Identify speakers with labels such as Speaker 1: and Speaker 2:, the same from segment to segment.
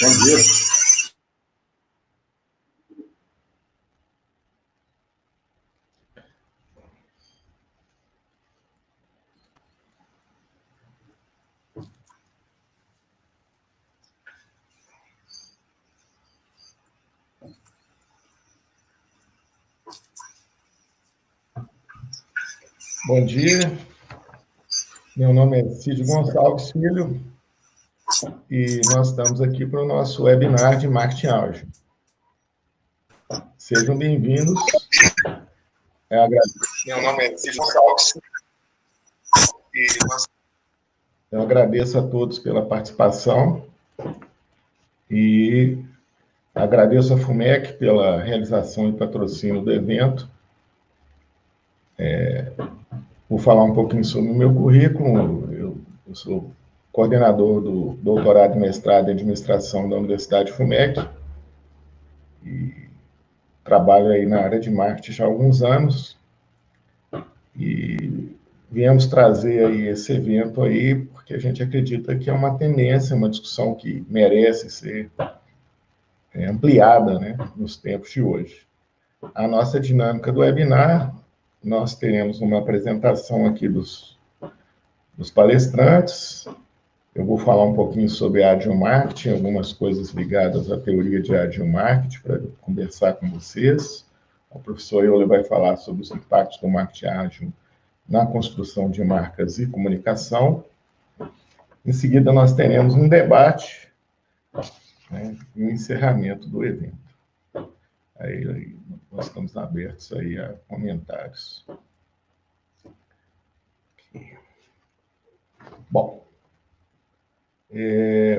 Speaker 1: Bom dia.
Speaker 2: Bom dia, meu nome é Cid Gonçalves Filho e nós estamos aqui para o nosso webinar de marketing ágil. Sejam bem-vindos.
Speaker 1: Meu nome é Cid Gonçalves e
Speaker 2: eu agradeço a todos pela participação e agradeço a FUMEC pela realização e patrocínio do evento. Vou falar um pouquinho sobre o meu currículo. Eu sou coordenador do doutorado e mestrado em administração da Universidade FUMEC e trabalho aí na área de marketing já há alguns anos e viemos trazer aí esse evento aí porque a gente acredita que é uma tendência, uma discussão que merece ser ampliada, né, nos tempos de hoje. A nossa dinâmica do webinar, nós teremos uma apresentação aqui dos palestrantes. Eu vou falar um pouquinho sobre Agile Marketing, algumas coisas ligadas à teoria de Agile Marketing, para conversar com vocês. O professor Euler vai falar sobre os impactos do marketing ágil na construção de marcas e comunicação. Em seguida, nós teremos um debate, né, e o encerramento do evento. Aí nós estamos abertos aí a comentários. Bom,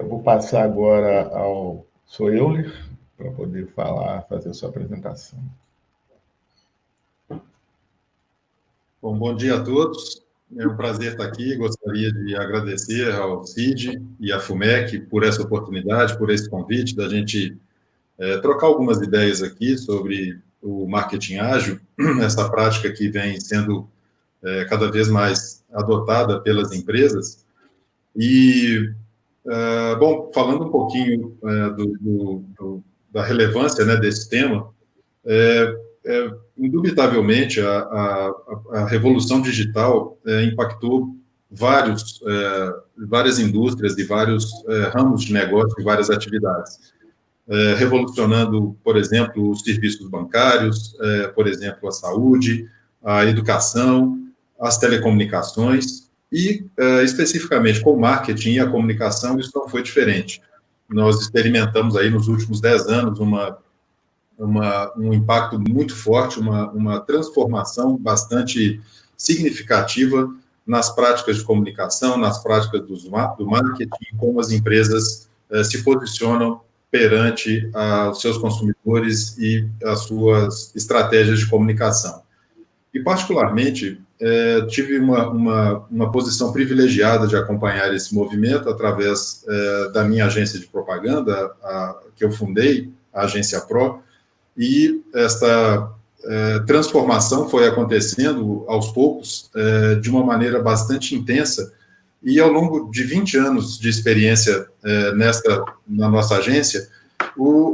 Speaker 2: vou passar agora ao professor Euler para poder falar, fazer a sua apresentação.
Speaker 1: Bom dia a todos. É um prazer estar aqui. Gostaria de agradecer ao CID e à FUMEC por essa oportunidade, por esse convite da gente trocar algumas ideias aqui sobre o marketing ágil, essa prática que vem sendo cada vez mais adotada pelas empresas. E, bom, falando um pouquinho da relevância, né, desse tema, indubitavelmente, a revolução digital impactou várias indústrias e vários ramos de negócio e várias atividades, revolucionando, por exemplo, os serviços bancários, por exemplo, a saúde, a educação, as telecomunicações e, especificamente, com o marketing e a comunicação, isso não foi diferente. Nós experimentamos aí nos últimos 10 anos um impacto muito forte, uma transformação bastante significativa nas práticas de comunicação, nas práticas do marketing, como as empresas se posicionam perante os seus consumidores e as suas estratégias de comunicação. E, particularmente, tive uma posição privilegiada de acompanhar esse movimento através da minha agência de propaganda, que eu fundei, a Agência Pro, e esta transformação foi acontecendo aos poucos, de uma maneira bastante intensa, e ao longo de 20 anos de experiência na nossa agência,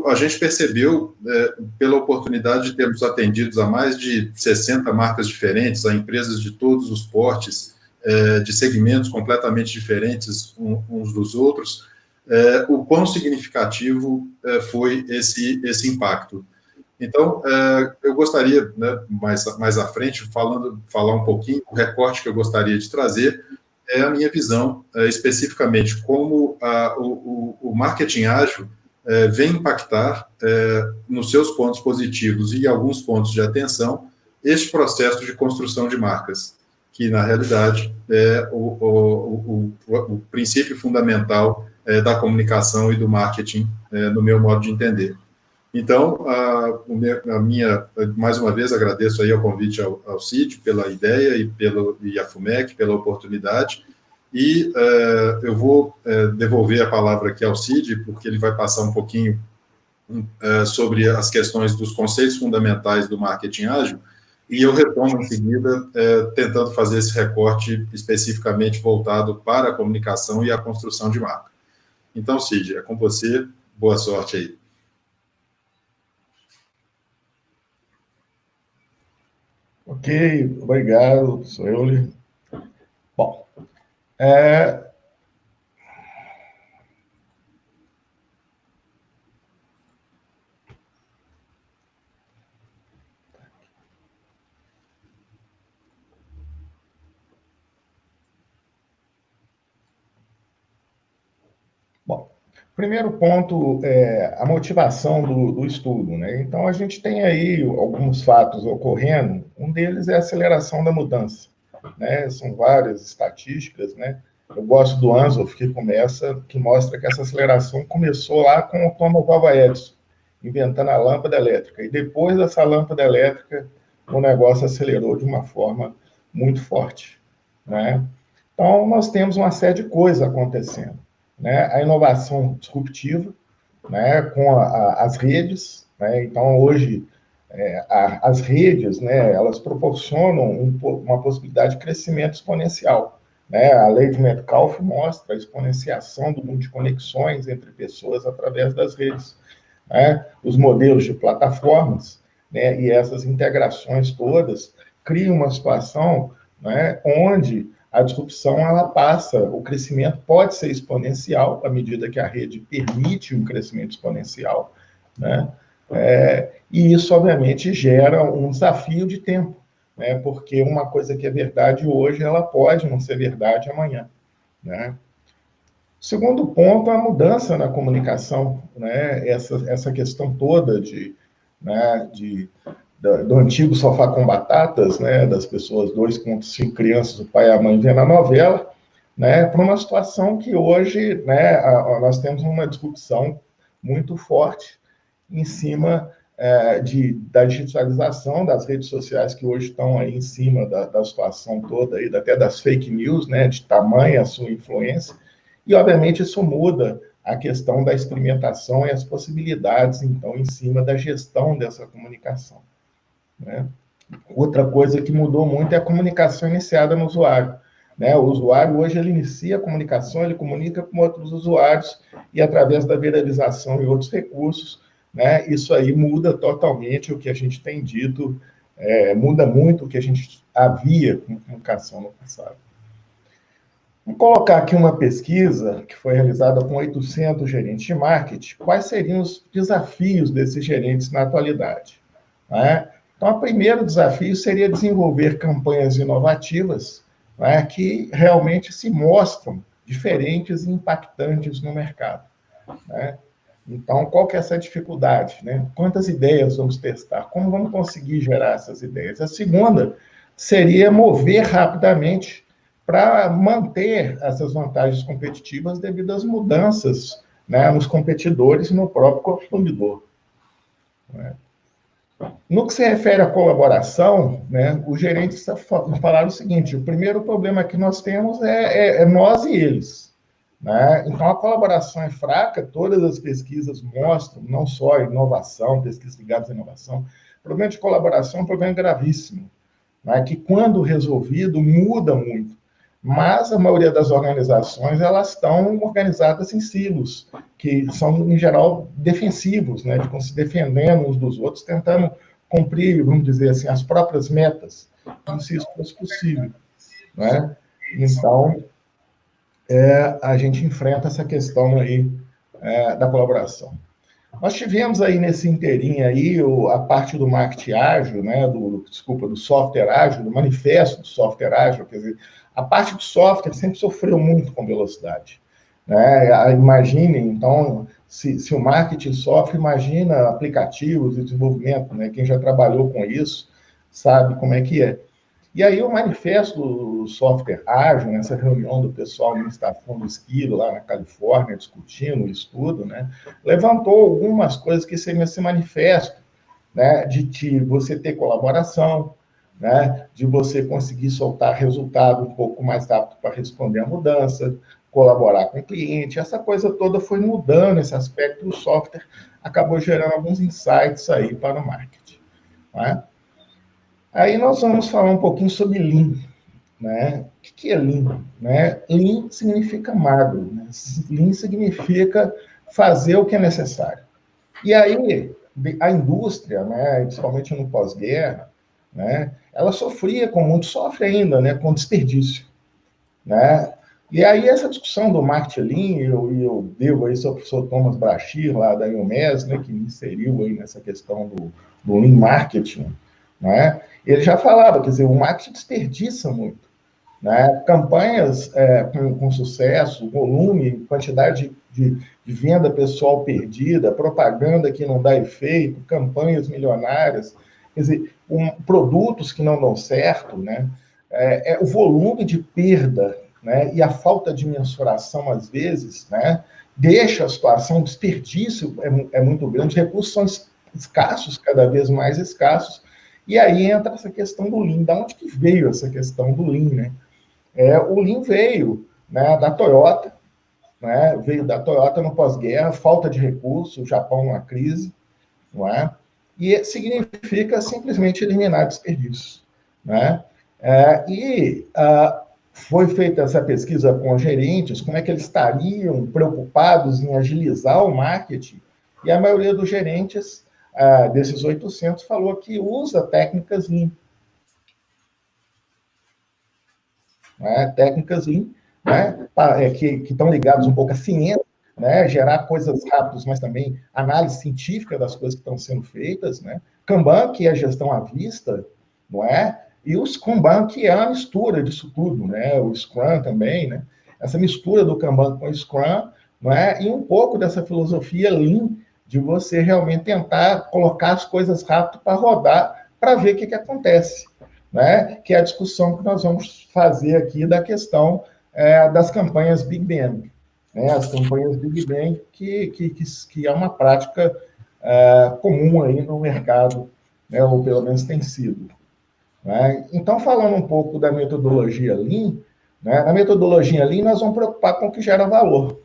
Speaker 1: a gente percebeu, pela oportunidade de termos atendidos a mais de 60 marcas diferentes, a empresas de todos os portes, de segmentos completamente diferentes uns dos outros, o quão significativo foi esse impacto. Então, eu gostaria, né, mais à frente, falar um pouquinho, o recorte que eu gostaria de trazer é a minha visão, especificamente, como o marketing ágil vem impactar, nos seus pontos positivos e alguns pontos de atenção, este processo de construção de marcas, que, na realidade, é o princípio fundamental da comunicação e do marketing, no meu modo de entender. Então, mais uma vez, agradeço aí ao convite ao CID pela ideia e à FUMEC pela oportunidade, e eu vou devolver a palavra aqui ao CID, porque ele vai passar um pouquinho sobre as questões dos conceitos fundamentais do marketing ágil, e eu retomo em seguida, tentando fazer esse recorte especificamente voltado para a comunicação e a construção de marca. Então, CID, é com você, Boa sorte aí.
Speaker 2: Ok, obrigado, sou eu. Bom, bom, primeiro ponto é a motivação do estudo, né? Então, a gente tem aí alguns fatos ocorrendo, um deles é a aceleração da mudança, né? São várias estatísticas, né? Eu gosto do Anzoff, que mostra que essa aceleração começou lá com o Thomas Alva Edison, inventando a lâmpada elétrica, e depois dessa lâmpada elétrica, o negócio acelerou de uma forma muito forte, né? Então, nós temos uma série de coisas acontecendo, né? A inovação disruptiva, né? Com as redes, né? Então, hoje, as redes, né? Elas proporcionam uma possibilidade de crescimento exponencial, né? A lei de Metcalfe mostra a exponenciação do número de conexões entre pessoas através das redes, né? Os modelos de plataformas, né? E essas integrações todas criam uma situação, né? Onde a disrupção ela passa, o crescimento pode ser exponencial à medida que a rede permite um crescimento exponencial, né? E isso, obviamente, gera um desafio de tempo, né? Porque uma coisa que é verdade hoje, ela pode não ser verdade amanhã, né? Segundo ponto, a mudança na comunicação, né? Essa questão toda né, do antigo sofá com batatas, né, das pessoas, 2,5 crianças, o pai e a mãe vendo a novela, né, para uma situação que hoje, né, nós temos uma discussão muito forte em cima da digitalização das redes sociais que hoje estão aí em cima da situação toda, aí, até das fake news, né, de tamanha a sua influência, e obviamente isso muda a questão da experimentação e as possibilidades, então, em cima da gestão dessa comunicação, né? Outra coisa que mudou muito é a comunicação iniciada no usuário, né? O usuário hoje ele inicia a comunicação, ele comunica com outros usuários e através da viralização e outros recursos, né? Isso aí muda totalmente o que a gente tem dito, muda muito o que a gente havia com comunicação no passado. Vou colocar aqui uma pesquisa que foi realizada com 800 gerentes de marketing. Quais seriam os desafios desses gerentes na atualidade, né? Então, o primeiro desafio seria desenvolver campanhas inovativas, né, que realmente se mostram diferentes e impactantes no mercado, né? Então, qual que é essa dificuldade, né? Quantas ideias vamos testar? Como vamos conseguir gerar essas ideias? A segunda seria mover rapidamente para manter essas vantagens competitivas devido às mudanças, né, nos competidores e no próprio consumidor, né? No que se refere à colaboração, né, os gerentes falaram o seguinte: o primeiro problema que nós temos é nós e eles, né? Então, a colaboração é fraca, todas as pesquisas mostram, não só inovação, pesquisas ligadas à inovação, o problema de colaboração é um problema gravíssimo, né, que, quando resolvido, muda muito. Mas a maioria das organizações elas estão organizadas em silos, que são, em geral, defensivos, né, de se defendendo uns dos outros, tentando cumprir, vamos dizer assim, as próprias metas, como se isso fosse possível, né? Então, a gente enfrenta essa questão aí da colaboração. Nós tivemos aí nesse inteirinho aí a parte do marketing ágil, né, do software ágil, do manifesto do software ágil, quer dizer, a parte do software sempre sofreu muito com velocidade, né? Imagine, então, se o marketing sofre, imagina aplicativos e desenvolvimento, né? Quem já trabalhou com isso sabe como é que é. E aí o manifesto do software ágil, nessa reunião do pessoal no Estação do Esquilo, lá na Califórnia, discutindo o estudo, né, levantou algumas coisas que seriam esse manifesto, né, de você ter colaboração, né, de você conseguir soltar resultado um pouco mais rápido para responder à mudança, colaborar com o cliente, essa coisa toda foi mudando, esse aspecto do software acabou gerando alguns insights aí para o marketing, né? Aí nós vamos falar um pouquinho sobre Lean, né? O que é Lean? Né? Lean significa magro, né? Lean significa fazer o que é necessário. E aí, a indústria, né, principalmente no pós-guerra, né, ela sofria, como muito sofre ainda, né, com desperdício. Né? E aí essa discussão do marketing lean, eu devo aí ao professor Thomas Brachir, lá da IOMES, né, que me inseriu aí nessa questão do lean marketing, né? Ele já falava, quer dizer, o marketing desperdiça muito. Né? Campanhas com sucesso, volume, quantidade de venda pessoal perdida, propaganda que não dá efeito, campanhas milionárias, quer dizer, produtos que não dão certo, né? O volume de perda, né, e a falta de mensuração, às vezes, né, deixa a situação, o desperdício é muito grande, recursos são escassos, cada vez mais escassos, e aí entra essa questão do Lean. Da onde que veio essa questão do Lean? Né? O Lean veio, né, da Toyota, né, veio da Toyota no pós-guerra, falta de recursos, o Japão numa crise, não é? E significa simplesmente eliminar desperdícios. Né? Foi feita essa pesquisa com os gerentes, como é que eles estariam preocupados em agilizar o marketing, e a maioria dos gerentes, desses 800, falou que usa técnicas Lean. Técnicas Lean, né, que estão ligadas um pouco à ciência, né, gerar coisas rápidas, mas também análise científica das coisas que estão sendo feitas, né? Kanban, que é a gestão à vista, não é? E o Scrum, que é a mistura disso tudo, né? O Scrum também, né? Essa mistura do Kanban com o Scrum, não é? E um pouco dessa filosofia Lean, de você realmente tentar colocar as coisas rápido para rodar, para ver o que acontece, né? Que é a discussão que nós vamos fazer aqui da questão das campanhas Big Bang. Né, as campanhas Big Bang, que é uma prática comum aí no mercado, né, ou pelo menos tem sido. Né? Então, falando um pouco da metodologia Lean, né, na metodologia Lean nós vamos preocupar com o que gera valor,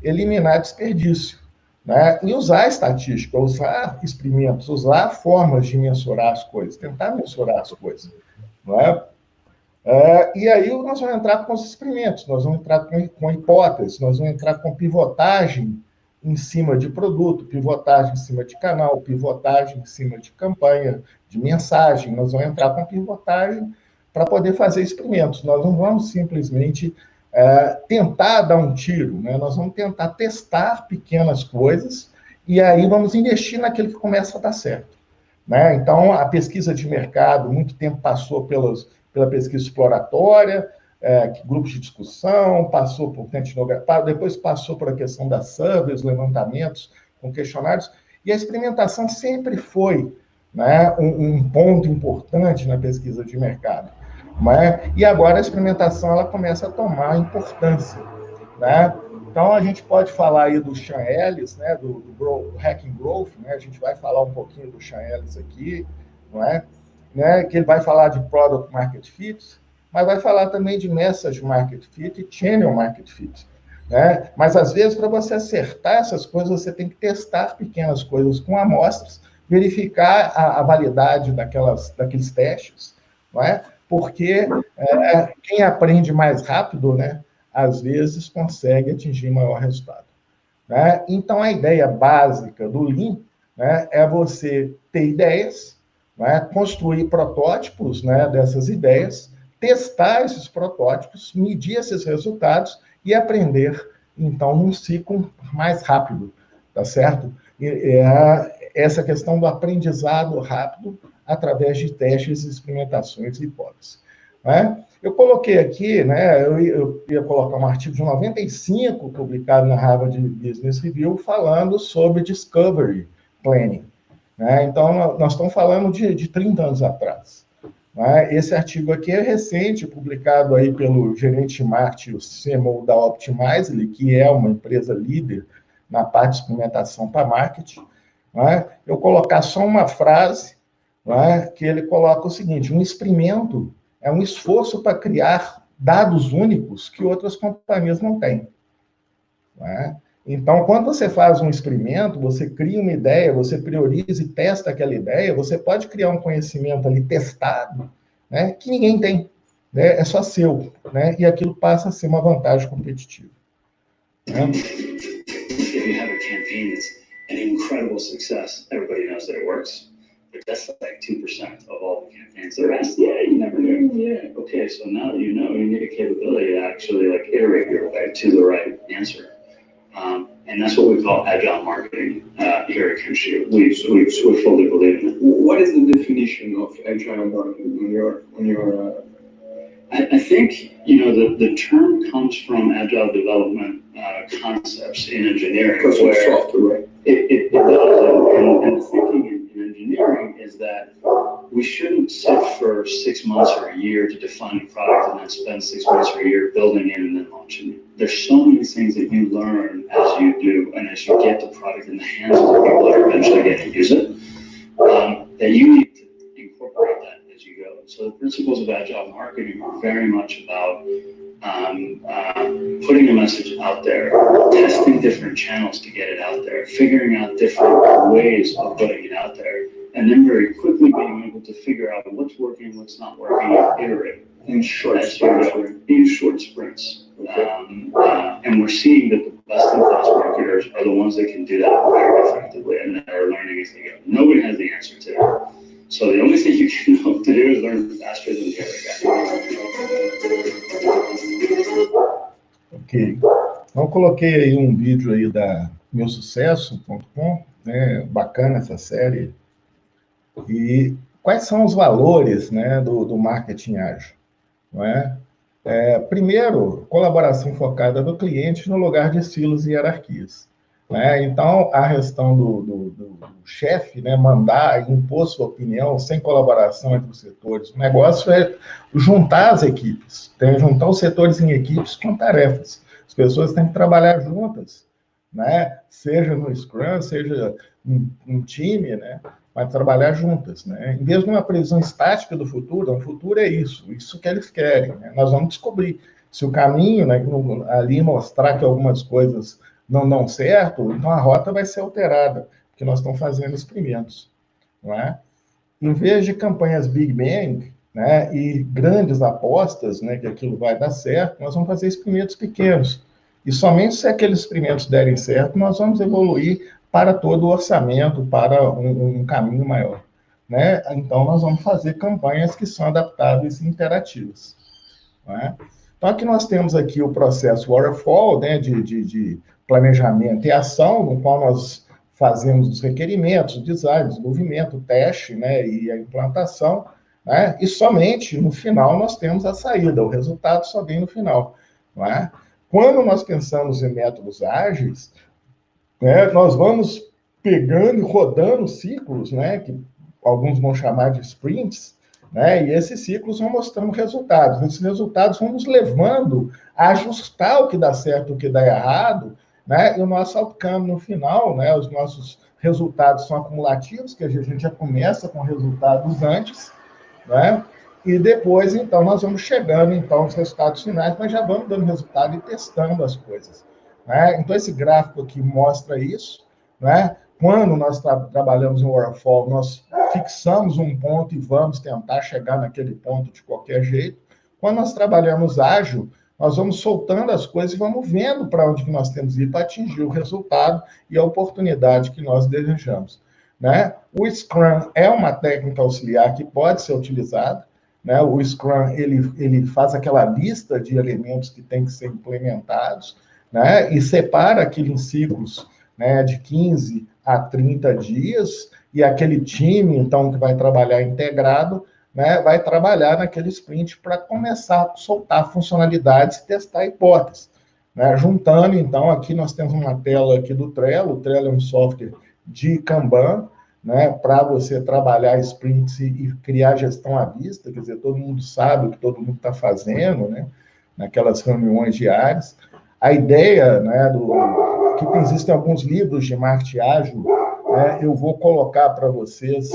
Speaker 2: eliminar desperdício, né, e usar estatística, usar experimentos, usar formas de mensurar as coisas, tentar mensurar as coisas. Não é? E aí nós vamos entrar com os experimentos, nós vamos entrar com hipóteses, nós vamos entrar com pivotagem em cima de produto, pivotagem em cima de canal, pivotagem em cima de campanha, de mensagem, nós vamos entrar com pivotagem para poder fazer experimentos. Nós não vamos simplesmente tentar dar um tiro, né? Nós vamos tentar testar pequenas coisas e aí vamos investir naquilo que começa a dar certo. Né? Então, a pesquisa de mercado, muito tempo passou pela pesquisa exploratória, grupos de discussão, passou por etnografia, depois passou por a questão das surveys, levantamentos com questionários, e a experimentação sempre foi, né, um ponto importante na pesquisa de mercado. Né? E agora a experimentação ela começa a tomar importância. Né? Então, a gente pode falar aí do Sean Ellis, né, do Hacking Growth, né? A gente vai falar um pouquinho do Sean Ellis aqui, não é? Né, que ele vai falar de Product Market Fit, mas vai falar também de Message Market Fit e Channel Market Fit. Né? Mas, às vezes, para você acertar essas coisas, você tem que testar pequenas coisas com amostras, verificar a validade daqueles testes, não é? Porque quem aprende mais rápido, né, às vezes, consegue atingir maior resultado. Né? Então, a ideia básica do Lean, né, é você ter ideias, né, construir protótipos, né, dessas ideias, testar esses protótipos, medir esses resultados e aprender, então, num ciclo mais rápido, tá certo? Essa questão do aprendizado rápido através de testes, experimentações e hipóteses. Né? Eu coloquei aqui, né, eu ia colocar um artigo de 95, publicado na Harvard Business Review, falando sobre Discovery Planning. Né? Então, nós estamos falando de 30 anos atrás. Né? Esse artigo aqui é recente, publicado aí pelo gerente de marketing, o CMO da Optimizely, que é uma empresa líder na parte de experimentação para marketing. Né? Eu colocar só uma frase, né, que ele coloca o seguinte: um experimento é um esforço para criar dados únicos que outras companhias não têm. Né? Então, quando você faz um experimento, você cria uma ideia, você prioriza e testa aquela ideia, você pode criar um conhecimento ali testado, né, que ninguém tem, né, é só seu, né, e aquilo passa a ser uma vantagem competitiva. Né?
Speaker 3: campaign that's an incredible success. Everybody knows that it works, but that's like 2% of all the campaigns. The rest, yeah, you never knew. Yeah, okay, so now that you know, you need a capability to actually like iterate your way to the right answer. And that's what we call agile marketing here at Kenshi. We fully believe in it.
Speaker 4: What is the definition of agile marketing when you're
Speaker 3: I think, you know, the term comes from agile development concepts in engineering.
Speaker 4: Because of software, right?
Speaker 3: It does. And the thinking in engineering is that we shouldn't sit for 6 months or a year to define a product and then spend 6 months or a year building it and then launching it. There's so many things that you learn as you do and as you get the product in the hands of the people that are eventually going to use it, that you need to incorporate that as you go. So the principles of agile marketing are very much about putting a message out there, testing different channels to get it out there, figuring out different ways of putting it out there, and then very quickly being able to figure out what's working, what's not working, and iterate
Speaker 4: in short sprints.
Speaker 3: in short sprints.
Speaker 4: Okay.
Speaker 3: And we're seeing that the best-in-class marketers are the ones that can do that very effectively and that are learning as they go. Nobody has the answer to it. So the only thing you can hope to do is learn faster than the other guy.
Speaker 2: Ok. Então, eu coloquei aí um vídeo aí da meusucesso.com, né? Bacana essa série. E quais são os valores, né, do marketing ágil? Não é? Primeiro, colaboração focada no cliente no lugar de silos e hierarquias. Né? Então, a questão do chefe, né, mandar, impor sua opinião sem colaboração entre os setores. O negócio é juntar as equipes, juntar os setores em equipes com tarefas. As pessoas têm que trabalhar juntas, né? Seja no Scrum, seja um time, né? Mas trabalhar juntas, né? Em vez de uma previsão estática do futuro, o futuro é isso que eles querem. Né? Nós vamos descobrir se o caminho, né, ali mostrar que algumas coisas não dão certo, então a rota vai ser alterada, porque nós estamos fazendo experimentos, não é? Em vez de campanhas Big Bang, né, e grandes apostas, né, que aquilo vai dar certo, nós vamos fazer experimentos pequenos. E somente se aqueles experimentos derem certo, nós vamos evoluir para todo o orçamento, para um caminho maior. Né? Então, nós vamos fazer campanhas que são adaptáveis e interativas. Não é? Então, aqui nós temos aqui o processo Waterfall, né, de planejamento e ação, no qual nós fazemos os requerimentos, o design, o desenvolvimento, o teste, né, e a implantação, né, e somente no final nós temos a saída, o resultado só vem no final. Não é? Quando nós pensamos em métodos ágeis, né, nós vamos pegando e rodando ciclos, né, que alguns vão chamar de sprints, né, e esses ciclos vão mostrando resultados. Esses resultados vão nos levando a ajustar o que dá certo e o que dá errado, né, e o nosso outcome no final, né, os nossos resultados são acumulativos, que a gente já começa com resultados antes, né, e depois, então, nós vamos chegando, então, aos resultados finais, mas já vamos dando resultado e testando as coisas. Né? Então, esse gráfico aqui mostra isso. Né? Quando nós trabalhamos no Waterfall, nós fixamos um ponto e vamos tentar chegar naquele ponto de qualquer jeito. Quando nós trabalhamos ágil, nós vamos soltando as coisas e vamos vendo para onde que nós temos que ir para atingir o resultado e a oportunidade que nós desejamos. Né? O Scrum é uma técnica auxiliar que pode ser utilizada. Né? O Scrum ele faz aquela lista de elementos que tem que ser implementados, né? E separa aquilo em ciclos, né, de 15 a 30 dias, e aquele time, então, que vai trabalhar integrado, né, vai trabalhar naquele sprint para começar a soltar funcionalidades e testar hipóteses. Né? Juntando, então, aqui nós temos uma tela aqui do Trello. O Trello é um software de Kanban, né, para você trabalhar sprints e criar gestão à vista, quer dizer, todo mundo sabe o que todo mundo está fazendo, né, naquelas reuniões diárias. A ideia, né, que existem alguns livros de marketing ágil, né, eu vou colocar para vocês,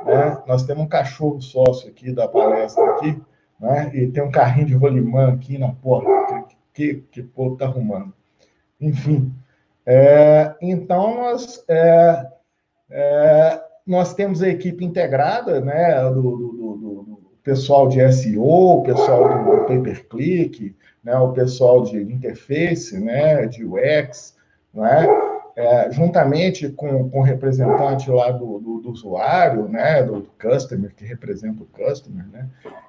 Speaker 2: né, nós temos um cachorro sócio aqui da palestra aqui, né, e tem um carrinho de rolimã aqui na porta, que o povo está arrumando. Enfim, então nós temos a equipe integrada, né, do pessoal de SEO, o pessoal do pay-per-click, né, o pessoal de interface, né, de UX, né, juntamente com o representante lá do usuário, né, do customer, que representa o customer, né?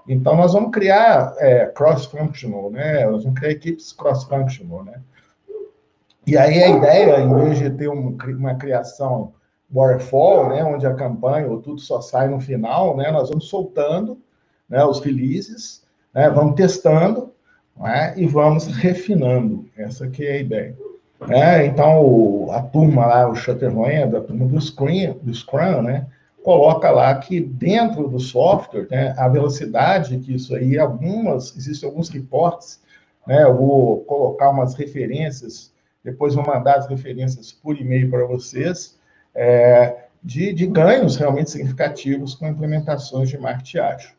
Speaker 2: Então, nós vamos criar cross-functional, né? Nós vamos criar equipes cross-functional, né? E aí a ideia, em vez de ter uma criação waterfall, né, onde a campanha ou tudo só sai no final, né, nós vamos soltando, né, os releases, né, vamos testando, né, e vamos refinando. Essa que é a ideia. Então, a turma lá, o Shutterland, a turma do Scrum, né, coloca lá que dentro do software, né, a velocidade que isso aí, existem alguns reportes, né, eu vou colocar umas referências, depois vou mandar as referências por e-mail para vocês, de ganhos realmente significativos com implementações de marketing ágil,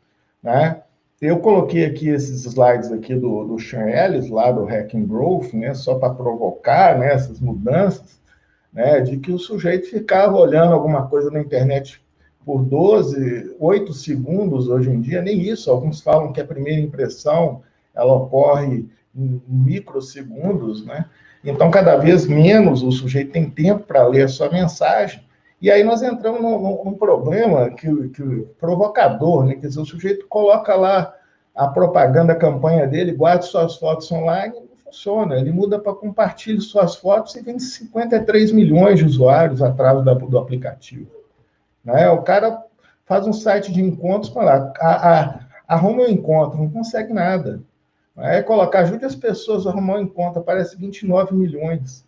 Speaker 2: né? Eu coloquei aqui esses slides aqui do Sean Ellis, lá do Hacking Growth, né, só para provocar, né, essas mudanças, né, de que o sujeito ficava olhando alguma coisa na internet por 8 segundos hoje em dia, nem isso, alguns falam que a primeira impressão ela ocorre em microsegundos, né? Então, cada vez menos o sujeito tem tempo para ler a sua mensagem, e aí nós entramos num problema que provocador, né? Quer dizer, o sujeito coloca lá a propaganda, a campanha dele, guarda suas fotos online, não funciona. Ele muda para compartilhar suas fotos e tem 53 milhões de usuários atrás do aplicativo. Né? O cara faz um site de encontros, para lá, arruma um encontro, não consegue nada. Ajude as pessoas a arrumar um encontro, aparece 29 milhões.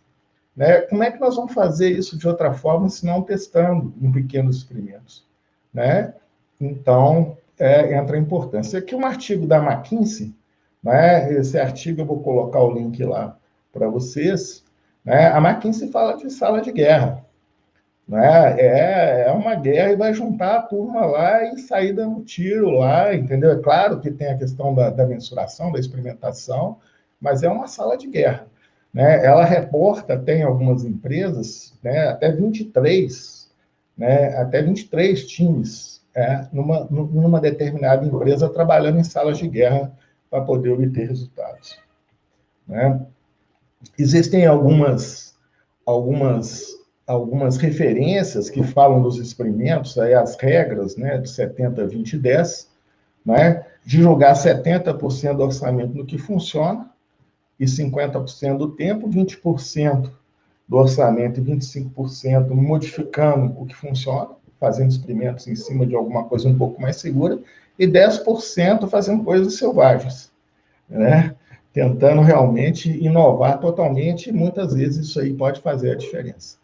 Speaker 2: Né? Como é que nós vamos fazer isso de outra forma, se não testando em pequenos experimentos? Né? Então, entra a importância. Aqui um artigo da McKinsey, né? Esse artigo eu vou colocar o link lá para vocês. Né? A McKinsey fala de sala de guerra. Né? É uma guerra e vai juntar a turma lá e sair dando tiro lá, entendeu? É claro que tem a questão da mensuração, da experimentação, mas é uma sala de guerra. Né? Ela reporta, tem algumas empresas, né, até 23 times numa determinada empresa trabalhando em salas de guerra para poder obter resultados. Né? Existem algumas referências que falam dos experimentos, aí as regras, né, de 70, 20 e 10, né, de jogar 70% do orçamento no que funciona, e 50% do tempo, 20% do orçamento e 25% modificando o que funciona, fazendo experimentos em cima de alguma coisa um pouco mais segura, e 10% fazendo coisas selvagens, né? Tentando realmente inovar totalmente, e muitas vezes isso aí pode fazer a diferença.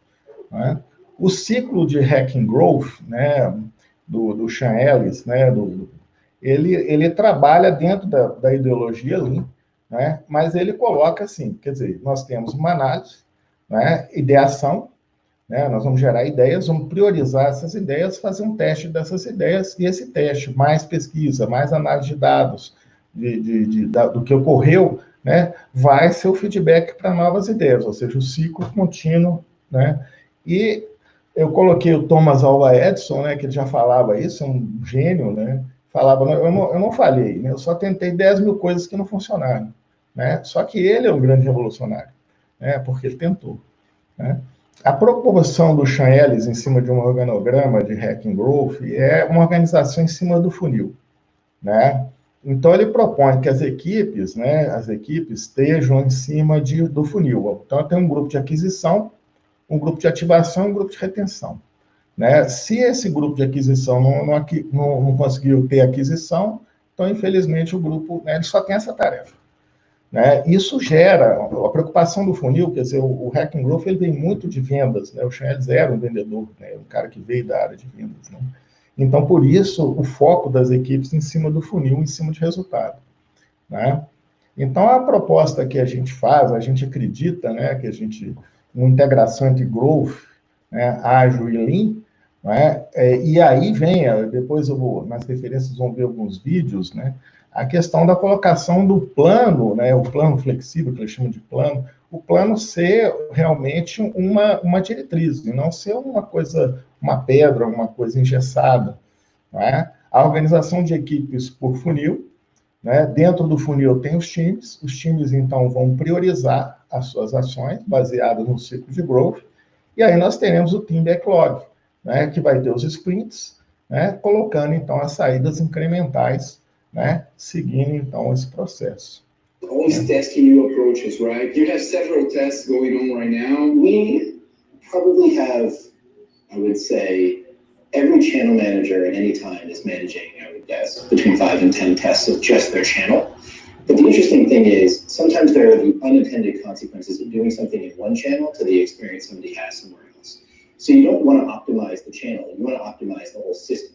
Speaker 2: Né? O ciclo de Hacking Growth, né, do Sean Ellis, né, ele trabalha dentro da ideologia Lean, né? Mas ele coloca assim, quer dizer, nós temos uma análise, né? Ideação, né? Nós vamos gerar ideias, vamos priorizar essas ideias, fazer um teste dessas ideias, e esse teste, mais pesquisa, mais análise de dados do que ocorreu, né? Vai ser o feedback para novas ideias, ou seja, o ciclo contínuo, né? E eu coloquei o Thomas Alva Edison, né, que ele já falava isso, é um gênio, né? Falava, eu não falhei, né? Eu só tentei 10 mil coisas que não funcionaram. Né? Só que ele é um grande revolucionário, né? Porque ele tentou. Né? A proporção do Sean Ellis em cima de um organograma de Hacking Growth é uma organização em cima do funil. Né? Então, ele propõe que as equipes, né, estejam em cima do funil. Então, tem um grupo de aquisição, um grupo de ativação e um grupo de retenção. Né? Se esse grupo de aquisição não conseguiu ter aquisição, então, infelizmente, o grupo, né, ele só tem essa tarefa. Né? Isso gera a preocupação do funil, quer dizer, o Hacking Growth ele vem muito de vendas, né? O Sean Ellis era um vendedor, né? Um cara que veio da área de vendas. Né? Então, por isso, o foco das equipes em cima do funil, em cima de resultado. Né? Então, a proposta que a gente faz, a gente acredita, né, que uma integração entre Growth, né, ágil e Lean, né? E aí vem, depois nas referências vão ver alguns vídeos, né? A questão da colocação do plano, né, o plano flexível, que eles chamam de plano, o plano ser realmente uma diretriz, e não ser uma pedra, uma coisa engessada. Né? A organização de equipes por funil, né? Dentro do funil tem os times então vão priorizar as suas ações baseadas no ciclo de growth, E aí nós teremos o Team Backlog, né, que vai ter os sprints, né, colocando, então, as saídas incrementais, né, seguindo, então, esse processo.
Speaker 4: Always testing new approaches, right? You have several tests going on right now. We probably have, I would say, every channel manager at any time is managing, I would guess, between 5 and 10 tests of just their channel. But the interesting thing is, sometimes there are the unintended consequences of doing something in one channel to the experience somebody has somewhere else. So you don't want to optimize the channel, you want to optimize the whole system.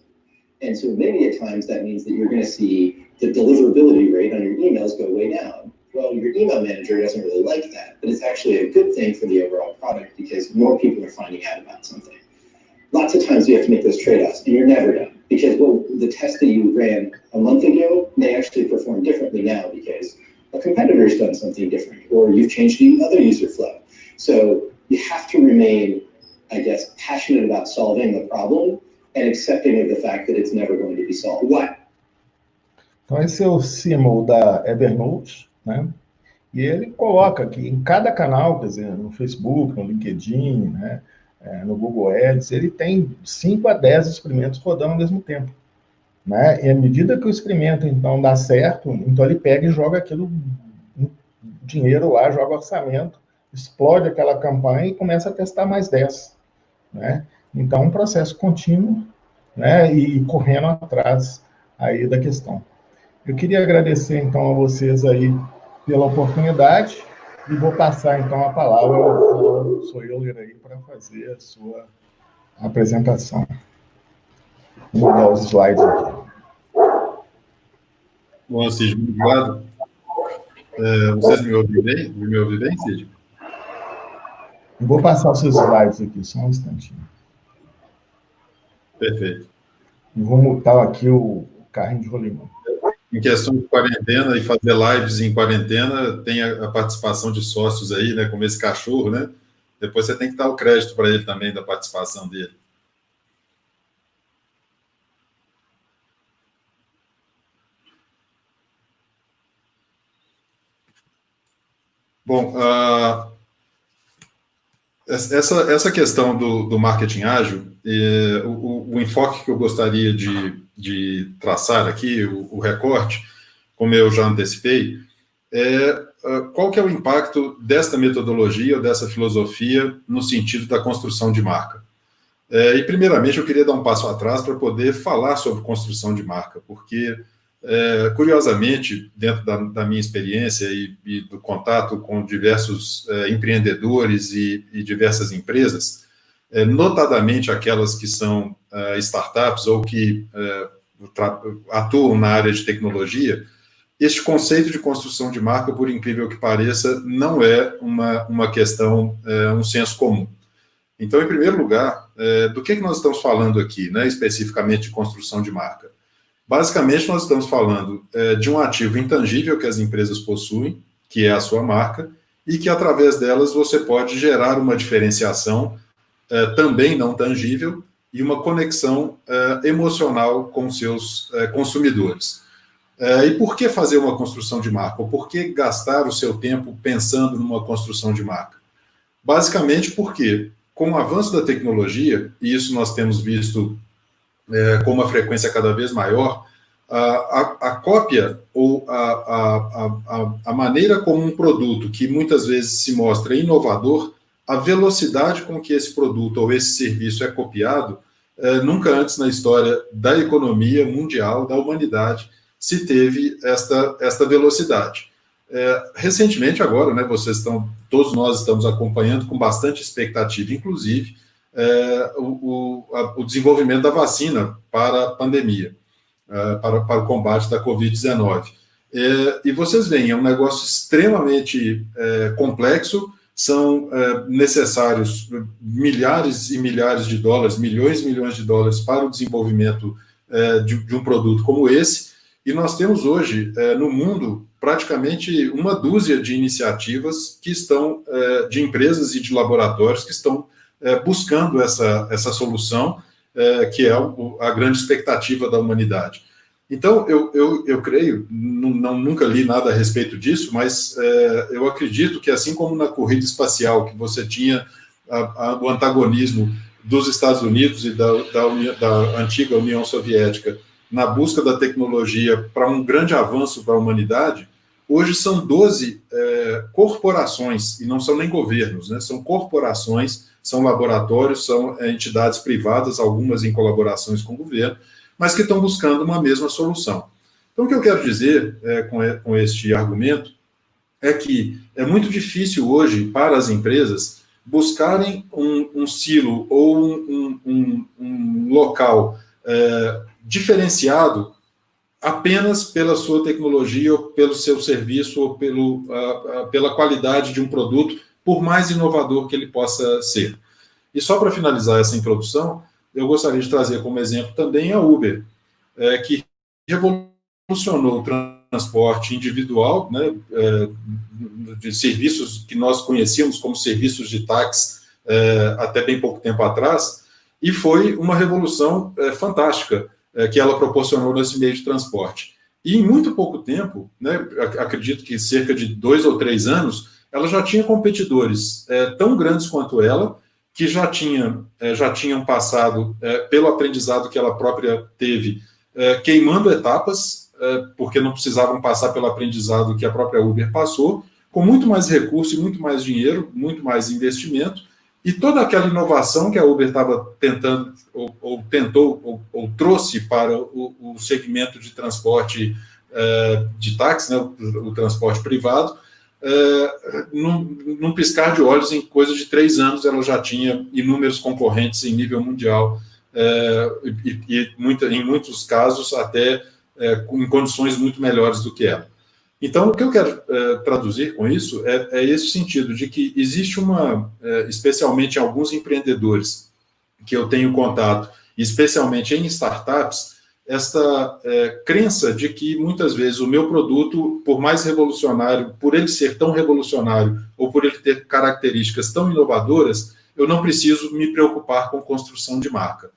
Speaker 4: And so many at times that means that you're going to see the deliverability rate on your emails go way down. Well, your email manager doesn't really like that, but it's actually a good thing for the overall product because more people are finding out about something. Lots of times you have to make those trade-offs, and you're never done because, well, the test that you ran a month ago may actually perform differently now because a competitor's done something different, or you've changed the other user flow. So you have to remain, I guess, passionate about solving the problem and accepting of the fact that it's never going to be solved. Why?
Speaker 2: Então, esse é o símbolo da Evernote, né? E ele coloca aqui em cada canal, quer dizer, no Facebook, no LinkedIn, né, no Google Ads, ele tem 5 a 10 experimentos rodando ao mesmo tempo, né? E à medida que o experimento, então, dá certo, então ele pega e joga aquilo, dinheiro lá, joga orçamento, explode aquela campanha e começa a testar mais 10, né? Então, um processo contínuo, né, e correndo atrás aí da questão. Eu queria agradecer, então, a vocês aí pela oportunidade e vou passar, então, a palavra ao Soiler aí para fazer a sua apresentação. Vou mudar os slides aqui.
Speaker 1: Bom, Cid, obrigado. Vocês me ouvem bem? Me ouvem bem, Cid?
Speaker 2: Eu vou passar os seus slides aqui, só um instantinho.
Speaker 1: Perfeito.
Speaker 2: E vou mutar aqui o carrinho de rolimão.
Speaker 1: Em questão de quarentena e fazer lives em quarentena, tem a participação de sócios aí, né, como esse cachorro, né? Depois você tem que dar o crédito para ele também da participação dele. Bom, essa questão do marketing ágil, o enfoque que eu gostaria de traçar aqui, o recorte, como eu já antecipei, qual que é o impacto desta metodologia ou dessa filosofia no sentido da construção de marca. E, primeiramente, eu queria dar um passo atrás para poder falar sobre construção de marca, porque, curiosamente, dentro da minha experiência e do contato com diversos empreendedores e diversas empresas, notadamente aquelas que são startups ou que atuam na área de tecnologia, este conceito de construção de marca, por incrível que pareça, não é uma questão, um senso comum. Então, em primeiro lugar, do que nós estamos falando aqui, né, especificamente de construção de marca? Basicamente, nós estamos falando de um ativo intangível que as empresas possuem, que é a sua marca, e que, através delas, você pode gerar uma diferenciação também não tangível e uma conexão emocional com seus consumidores. E por que fazer uma construção de marca? Ou por que gastar o seu tempo pensando numa construção de marca? Basicamente porque, com o avanço da tecnologia, e isso nós temos visto com uma frequência cada vez maior, a cópia ou a maneira como um produto que muitas vezes se mostra inovador, a velocidade com que esse produto ou esse serviço é copiado, nunca antes na história da economia mundial, da humanidade, se teve esta velocidade. Recentemente, agora, né, todos nós estamos acompanhando com bastante expectativa, inclusive, o desenvolvimento da vacina para a pandemia, para o combate da Covid-19. E vocês veem, é um negócio extremamente complexo, são necessários milhares e milhares de dólares, milhões e milhões de dólares para o desenvolvimento de um produto como esse, e nós temos hoje, no mundo, praticamente uma dúzia de iniciativas que estão, de empresas e de laboratórios que estão buscando essa solução, que é a grande expectativa da humanidade. Então, eu creio, nunca li nada a respeito disso, mas eu acredito que, assim como na corrida espacial, que você tinha o antagonismo dos Estados Unidos e da antiga União Soviética na busca da tecnologia para um grande avanço para a humanidade, hoje são 12 corporações, e não são nem governos, né? São corporações, são laboratórios, são entidades privadas, algumas em colaborações com o governo, mas que estão buscando uma mesma solução. Então, o que eu quero dizer com este argumento é que é muito difícil hoje para as empresas buscarem um silo ou um local diferenciado apenas pela sua tecnologia, ou pelo seu serviço, ou pela qualidade de um produto, por mais inovador que ele possa ser. E só para finalizar essa introdução, eu gostaria de trazer como exemplo também a Uber, que revolucionou o transporte individual, né, de serviços que nós conhecíamos como serviços de táxi até bem pouco tempo atrás, e foi uma revolução fantástica que ela proporcionou nesse meio de transporte. E em muito pouco tempo, né, acredito que cerca de 2 ou 3 anos, ela já tinha competidores tão grandes quanto ela, que já tinham passado pelo aprendizado que ela própria teve, queimando etapas, porque não precisavam passar pelo aprendizado que a própria Uber passou, com muito mais recurso e muito mais dinheiro, muito mais investimento, e toda aquela inovação que a Uber estava tentando, ou trouxe para o segmento de transporte de táxi, né, o transporte privado, num piscar de olhos, em coisa de 3 anos, ela já tinha inúmeros concorrentes em nível mundial, e em muitos casos até em condições muito melhores do que ela. Então, o que eu quero traduzir com isso é esse sentido de que existe especialmente em alguns empreendedores que eu tenho contato, especialmente em startups, esta crença de que muitas vezes o meu produto, por mais revolucionário, por ele ser tão revolucionário, ou por ele ter características tão inovadoras, eu não preciso me preocupar com construção de marca.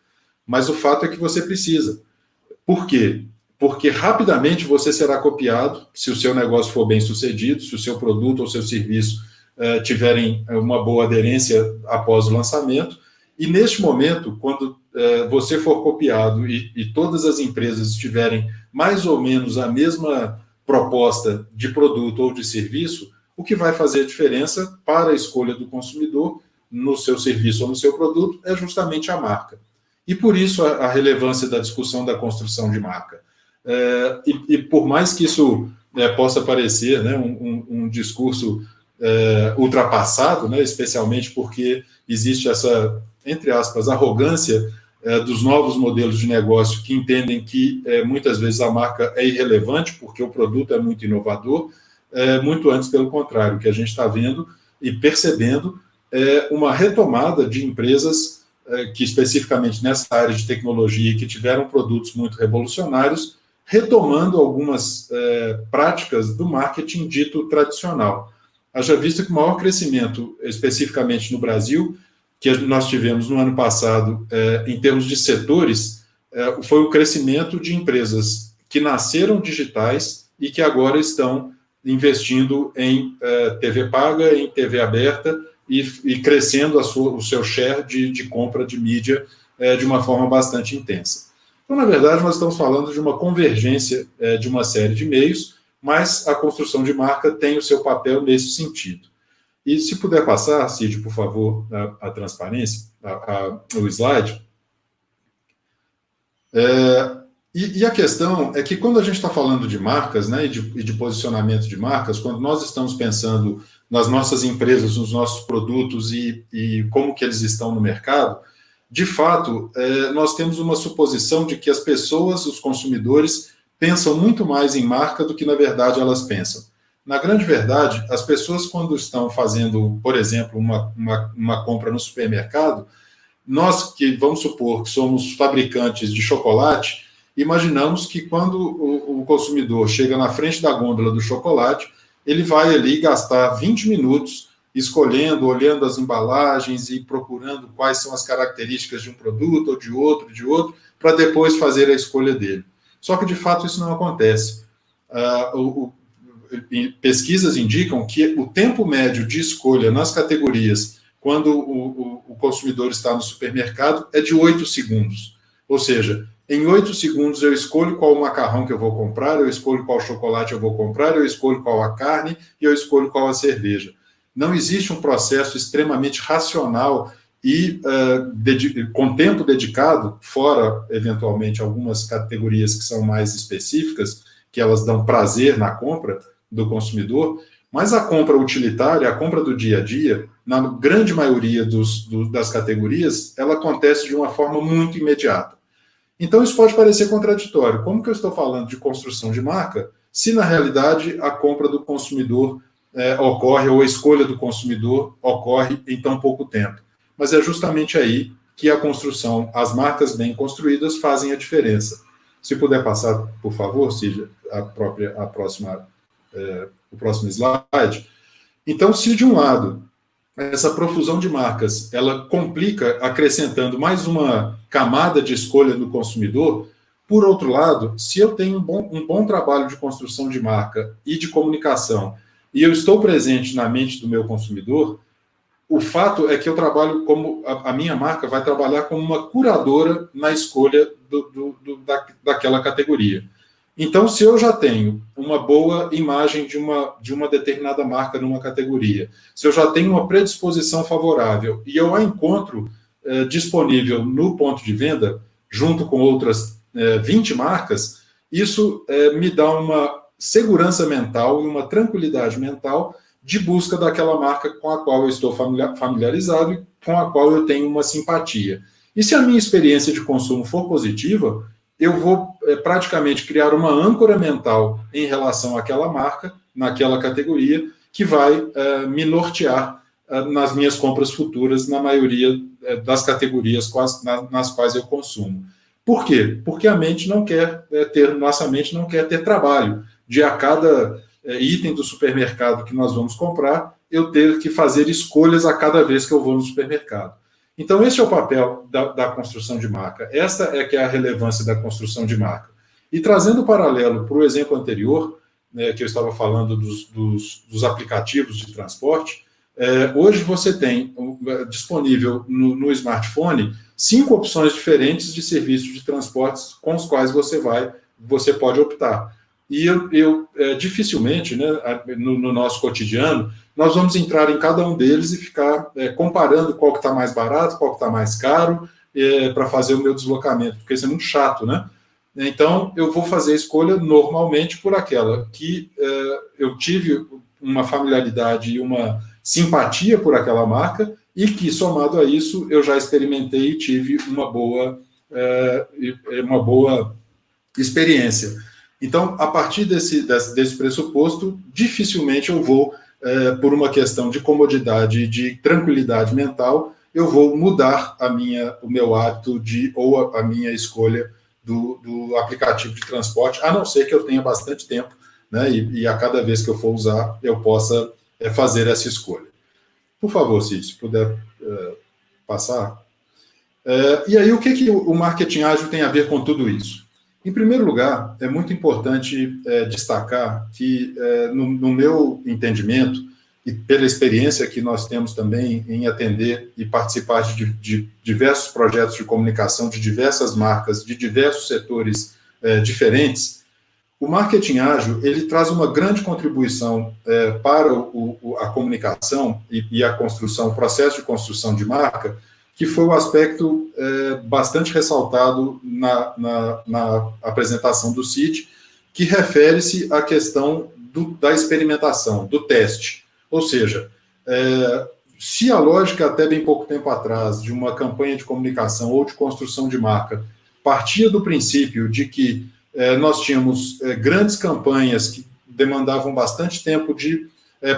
Speaker 1: Mas o fato é que você precisa. Por quê? Porque rapidamente você será copiado, se o seu negócio for bem sucedido, se o seu produto ou seu serviço tiverem uma boa aderência após o lançamento, e neste momento, quando você for copiado e todas as empresas tiverem mais ou menos a mesma proposta de produto ou de serviço, o que vai fazer a diferença para a escolha do consumidor no seu serviço ou no seu produto é justamente a marca. E por isso a relevância da discussão da construção de marca. E por mais que isso possa parecer, né, um discurso ultrapassado, né, especialmente porque existe essa, entre aspas, arrogância dos novos modelos de negócio que entendem que muitas vezes a marca é irrelevante porque o produto é muito inovador, muito antes pelo contrário, o que a gente está vendo e percebendo é uma retomada de empresas que especificamente nessa área de tecnologia que tiveram produtos muito revolucionários, retomando algumas práticas do marketing dito tradicional. Haja visto que o maior crescimento, especificamente no Brasil, que nós tivemos no ano passado, em termos de setores, foi o crescimento de empresas que nasceram digitais e que agora estão investindo em TV paga, em TV aberta e crescendo o seu share de compra de mídia de uma forma bastante intensa. Então, na verdade, nós estamos falando de uma convergência de uma série de meios, mas a construção de marca tem o seu papel nesse sentido. E se puder passar, Cid, por favor, a transparência, o slide. E a questão é que quando a gente está falando de marcas, né, e de posicionamento de marcas, quando nós estamos pensando nas nossas empresas, nos nossos produtos e como que eles estão no mercado, de fato, nós temos uma suposição de que as pessoas, os consumidores, pensam muito mais em marca do que, na verdade, elas pensam. Na grande verdade, as pessoas, quando estão fazendo, por exemplo, uma compra no supermercado, nós que, vamos supor, que somos fabricantes de chocolate, imaginamos que quando o consumidor chega na frente da gôndola do chocolate, ele vai ali gastar 20 minutos escolhendo, olhando as embalagens e procurando quais são as características de um produto ou de outro, para depois fazer a escolha dele. Só que, de fato, isso não acontece. Pesquisas indicam que o tempo médio de escolha nas categorias quando o consumidor está no supermercado, é de 8 segundos. Ou seja, em 8 segundos eu escolho qual o macarrão que eu vou comprar, eu escolho qual chocolate eu vou comprar, eu escolho qual a carne e eu escolho qual a cerveja. Não existe um processo extremamente racional e com tempo dedicado, fora, eventualmente, algumas categorias que são mais específicas, que elas dão prazer na compra do consumidor, mas a compra utilitária, a compra do dia a dia, na grande maioria das categorias, ela acontece de uma forma muito imediata. Então, isso pode parecer contraditório. Como que eu estou falando de construção de marca, se na realidade a compra do consumidor ocorre, ou a escolha do consumidor ocorre em tão pouco tempo? Mas é justamente aí que a construção, as marcas bem construídas fazem a diferença. Se puder passar, por favor, Cid, o próximo slide. Então, se de um lado essa profusão de marcas, ela complica, acrescentando mais uma camada de escolha do consumidor, por outro lado, se eu tenho um bom trabalho de construção de marca e de comunicação, e eu estou presente na mente do meu consumidor, o fato é que eu trabalho como, a minha marca vai trabalhar como uma curadora na escolha daquela categoria. Então, se eu já tenho uma boa imagem de uma determinada marca numa categoria, se eu já tenho uma predisposição favorável e eu a encontro disponível no ponto de venda, junto com outras 20 marcas, isso me dá uma segurança mental e uma tranquilidade mental de busca daquela marca com a qual eu estou familiarizado e com a qual eu tenho uma simpatia. E se a minha experiência de consumo for positiva, eu vou praticamente criar uma âncora mental em relação àquela marca, naquela categoria, que vai me nas minhas compras futuras, na maioria das categorias nas quais eu consumo. Por quê? Porque a mente não quer nossa mente não quer ter trabalho de a cada item do supermercado que nós vamos comprar, eu ter que fazer escolhas a cada vez que eu vou no supermercado. Então, esse é o papel da construção de marca. Esta é que é a relevância da construção de marca. E trazendo o paralelo para o exemplo anterior, que eu estava falando dos aplicativos de transporte, hoje você tem disponível no smartphone 5 opções diferentes de serviços de transportes com os quais você pode optar. E eu dificilmente, né, no nosso cotidiano, nós vamos entrar em cada um deles e ficar comparando qual que está mais barato, qual que está mais caro, para fazer o meu deslocamento, porque isso é muito chato, né? Então, eu vou fazer a escolha normalmente por aquela que eu tive uma familiaridade e uma simpatia por aquela marca e que, somado a isso, eu já experimentei e tive uma boa experiência. Então, a partir desse pressuposto, dificilmente eu vou, por uma questão de comodidade e de tranquilidade mental, eu vou mudar o meu hábito ou a minha escolha do aplicativo de transporte, a não ser que eu tenha bastante tempo, né, e a cada vez que eu for usar, eu possa fazer essa escolha. Por favor, Cid, se puder passar. E aí, o que o marketing ágil tem a ver com tudo isso? Em primeiro lugar, é muito importante destacar que, no meu entendimento, e pela experiência que nós temos também em atender e participar de diversos projetos de comunicação, de diversas marcas, de diversos setores diferentes, o marketing ágil ele traz uma grande contribuição para a comunicação e a construção, o processo de construção de marca, que foi o aspecto bastante ressaltado na apresentação do Cid, que refere-se à questão da experimentação, do teste. Ou seja, se a lógica até bem pouco tempo atrás de uma campanha de comunicação ou de construção de marca partia do princípio de que nós tínhamos grandes campanhas que demandavam bastante tempo de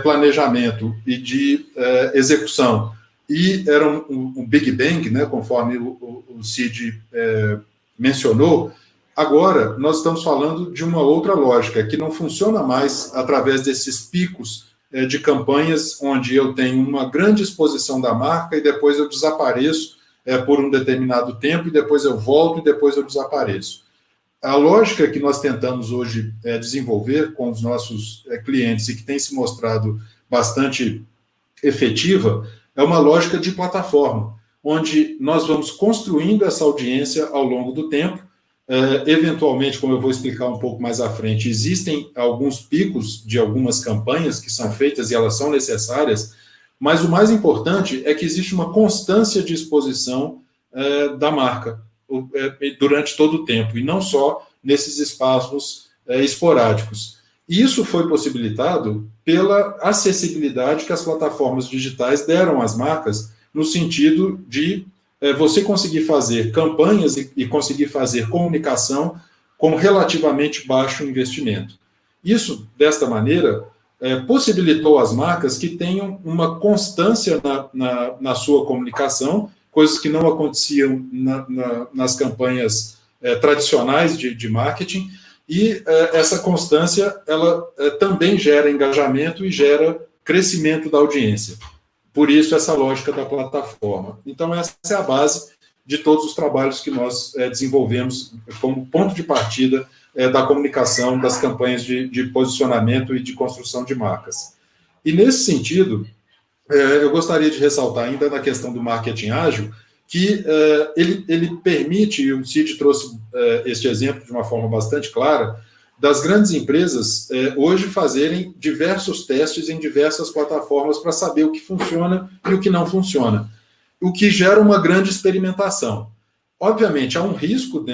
Speaker 1: planejamento e de execução, e era um Big Bang, né, conforme o Cid mencionou, agora nós estamos falando de uma outra lógica, que não funciona mais através desses picos de campanhas onde eu tenho uma grande exposição da marca e depois eu desapareço por um determinado tempo, e depois eu volto e depois eu desapareço. A lógica que nós tentamos hoje desenvolver com os nossos clientes e que tem se mostrado bastante efetiva é uma lógica de plataforma, onde nós vamos construindo essa audiência ao longo do tempo. Eventualmente, como eu vou explicar um pouco mais à frente, existem alguns picos de algumas campanhas que são feitas e elas são necessárias, mas o mais importante é que existe uma constância de exposição da marca durante todo o tempo, e não só nesses espaços esporádicos. E isso foi possibilitado pela acessibilidade que as plataformas digitais deram às marcas, no sentido de você conseguir fazer campanhas e conseguir fazer comunicação com relativamente baixo investimento. Isso, desta maneira, possibilitou às marcas que tenham uma constância na sua comunicação, coisas que não aconteciam nas campanhas tradicionais de marketing, e essa constância ela também gera engajamento e gera crescimento da audiência. Por isso, essa lógica da plataforma. Então, essa é a base de todos os trabalhos que nós desenvolvemos como ponto de partida da comunicação, das campanhas de posicionamento e de construção de marcas. E, nesse sentido, eu gostaria de ressaltar ainda na questão do marketing ágil, que ele permite, e o Cid trouxe este exemplo de uma forma bastante clara, das grandes empresas hoje fazerem diversos testes em diversas plataformas para saber o que funciona e o que não funciona, o que gera uma grande experimentação. Obviamente, há um risco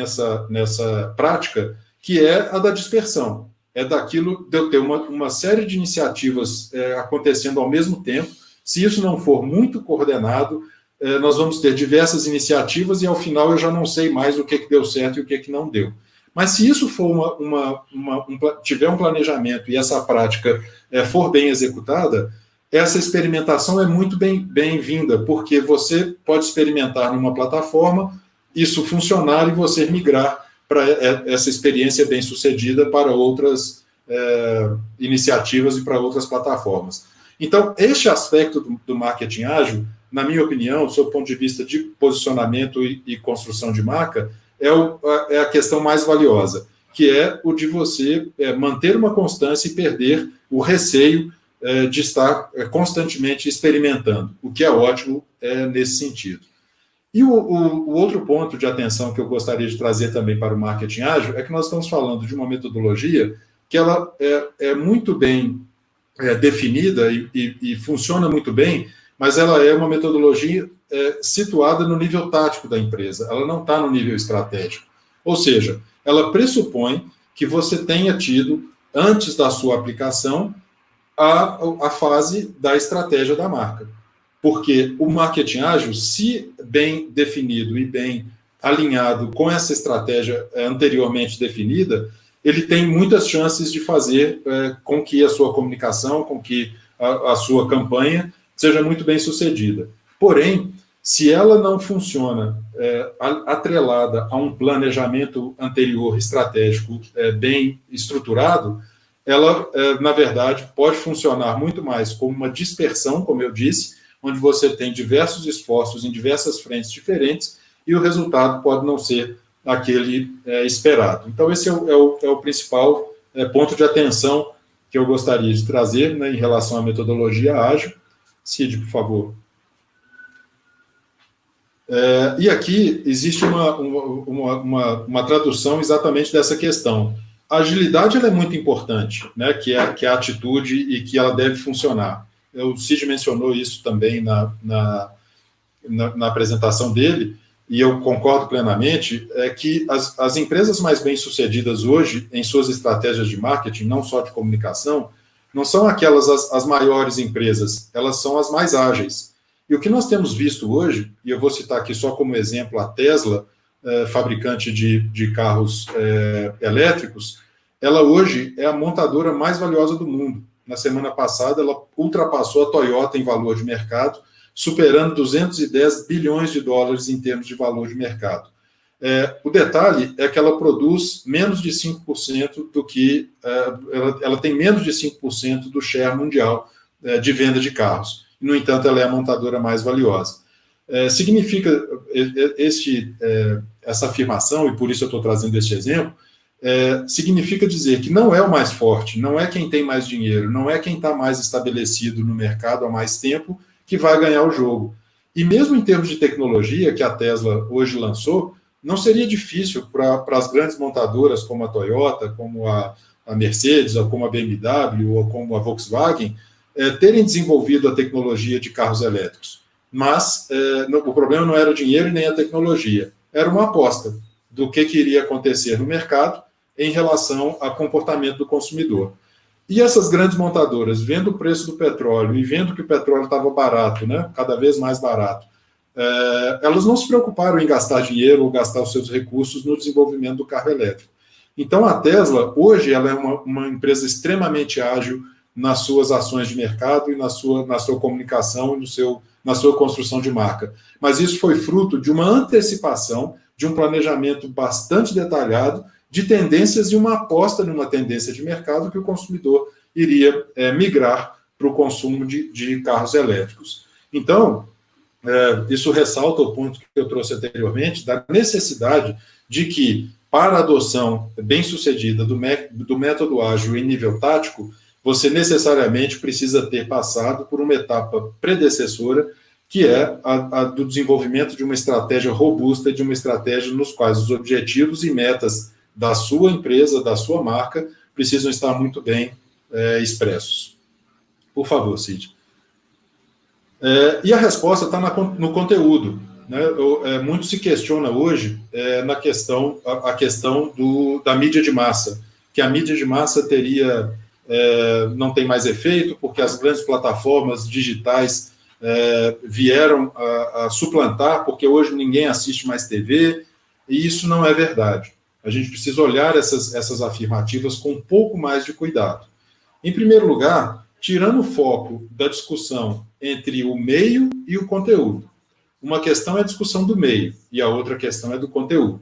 Speaker 1: nessa prática, que é a da dispersão. É daquilo de eu ter uma série de iniciativas acontecendo ao mesmo tempo. Se isso não for muito coordenado, nós vamos ter diversas iniciativas e, ao final, eu já não sei mais o que deu certo e o que não deu. Mas se isso for tiver um planejamento e essa prática for bem executada, essa experimentação é muito bem-vinda, porque você pode experimentar numa plataforma, isso funcionar e você migrar para essa experiência bem-sucedida para outras iniciativas e para outras plataformas. Então, este aspecto do marketing ágil, na minha opinião, do seu ponto de vista de posicionamento e construção de marca, é a questão mais valiosa, que é o de você manter uma constância e perder o receio de estar constantemente experimentando, o que é ótimo nesse sentido. E o outro ponto de atenção que eu gostaria de trazer também para o marketing ágil é que nós estamos falando de uma metodologia que ela é muito bem definida e funciona muito bem, mas ela é uma metodologia situada no nível tático da empresa, ela não está no nível estratégico. Ou seja, ela pressupõe que você tenha tido, antes da sua aplicação, a fase da estratégia da marca. Porque o marketing ágil, se bem definido e bem alinhado com essa estratégia anteriormente definida, ele tem muitas chances de fazer com que a sua comunicação, com que a sua campanha seja muito bem sucedida. Porém, se ela não funciona atrelada a um planejamento anterior estratégico bem estruturado, ela, na verdade, pode funcionar muito mais como uma dispersão, como eu disse, onde você tem diversos esforços em diversas frentes diferentes e o resultado pode não ser aquele esperado. Então, esse é o principal ponto de atenção que eu gostaria de trazer, né, em relação à metodologia ágil. Cid, por favor. E aqui existe uma tradução exatamente dessa questão. A agilidade ela é muito importante, né, que é a atitude e que ela deve funcionar. O Cid mencionou isso também na apresentação dele, e eu concordo plenamente, que as empresas mais bem-sucedidas hoje, em suas estratégias de marketing, não só de comunicação, não são aquelas as maiores empresas, elas são as mais ágeis. E o que nós temos visto hoje, e eu vou citar aqui só como exemplo a Tesla, fabricante de carros elétricos, ela hoje é a montadora mais valiosa do mundo. Na semana passada, ela ultrapassou a Toyota em valor de mercado, superando 210 bilhões de dólares em termos de valor de mercado. O detalhe é que ela produz menos de 5% do que... ela tem menos de 5% do share mundial de venda de carros. No entanto, ela é a montadora mais valiosa. Significa essa afirmação, e por isso eu estou trazendo este exemplo, significa dizer que não é o mais forte, não é quem tem mais dinheiro, não é quem está mais estabelecido no mercado há mais tempo que vai ganhar o jogo. E mesmo em termos de tecnologia que a Tesla hoje lançou, não seria difícil para as grandes montadoras como a Toyota, como a Mercedes, ou como a BMW, ou como a Volkswagen, terem desenvolvido a tecnologia de carros elétricos. Mas o problema não era o dinheiro e nem a tecnologia, era uma aposta do que iria acontecer no mercado em relação ao comportamento do consumidor. E essas grandes montadoras, vendo o preço do petróleo e vendo que o petróleo estava barato, né, cada vez mais barato, elas não se preocuparam em gastar dinheiro ou gastar os seus recursos no desenvolvimento do carro elétrico. Então, a Tesla, hoje, ela é uma empresa extremamente ágil nas suas ações de mercado e na sua comunicação e na sua construção de marca. Mas isso foi fruto de uma antecipação, de um planejamento bastante detalhado, de tendências e uma aposta numa tendência de mercado que o consumidor iria migrar para o consumo de carros elétricos. Então, isso ressalta o ponto que eu trouxe anteriormente, da necessidade de que, para a adoção bem-sucedida do método ágil em nível tático, você necessariamente precisa ter passado por uma etapa predecessora, que é a do desenvolvimento de uma estratégia robusta, de uma estratégia nos quais os objetivos e metas da sua empresa, da sua marca, precisam estar muito bem expressos. Por favor, Cid. E a resposta está no conteúdo. Né? Muito se questiona hoje a questão da mídia de massa, que a mídia de massa não tem mais efeito, porque as grandes plataformas digitais vieram a suplantar, porque hoje ninguém assiste mais TV, e isso não é verdade. A gente precisa olhar essas afirmativas com um pouco mais de cuidado. Em primeiro lugar, tirando o foco da discussão entre o meio e o conteúdo. Uma questão é a discussão do meio, e a outra questão é do conteúdo.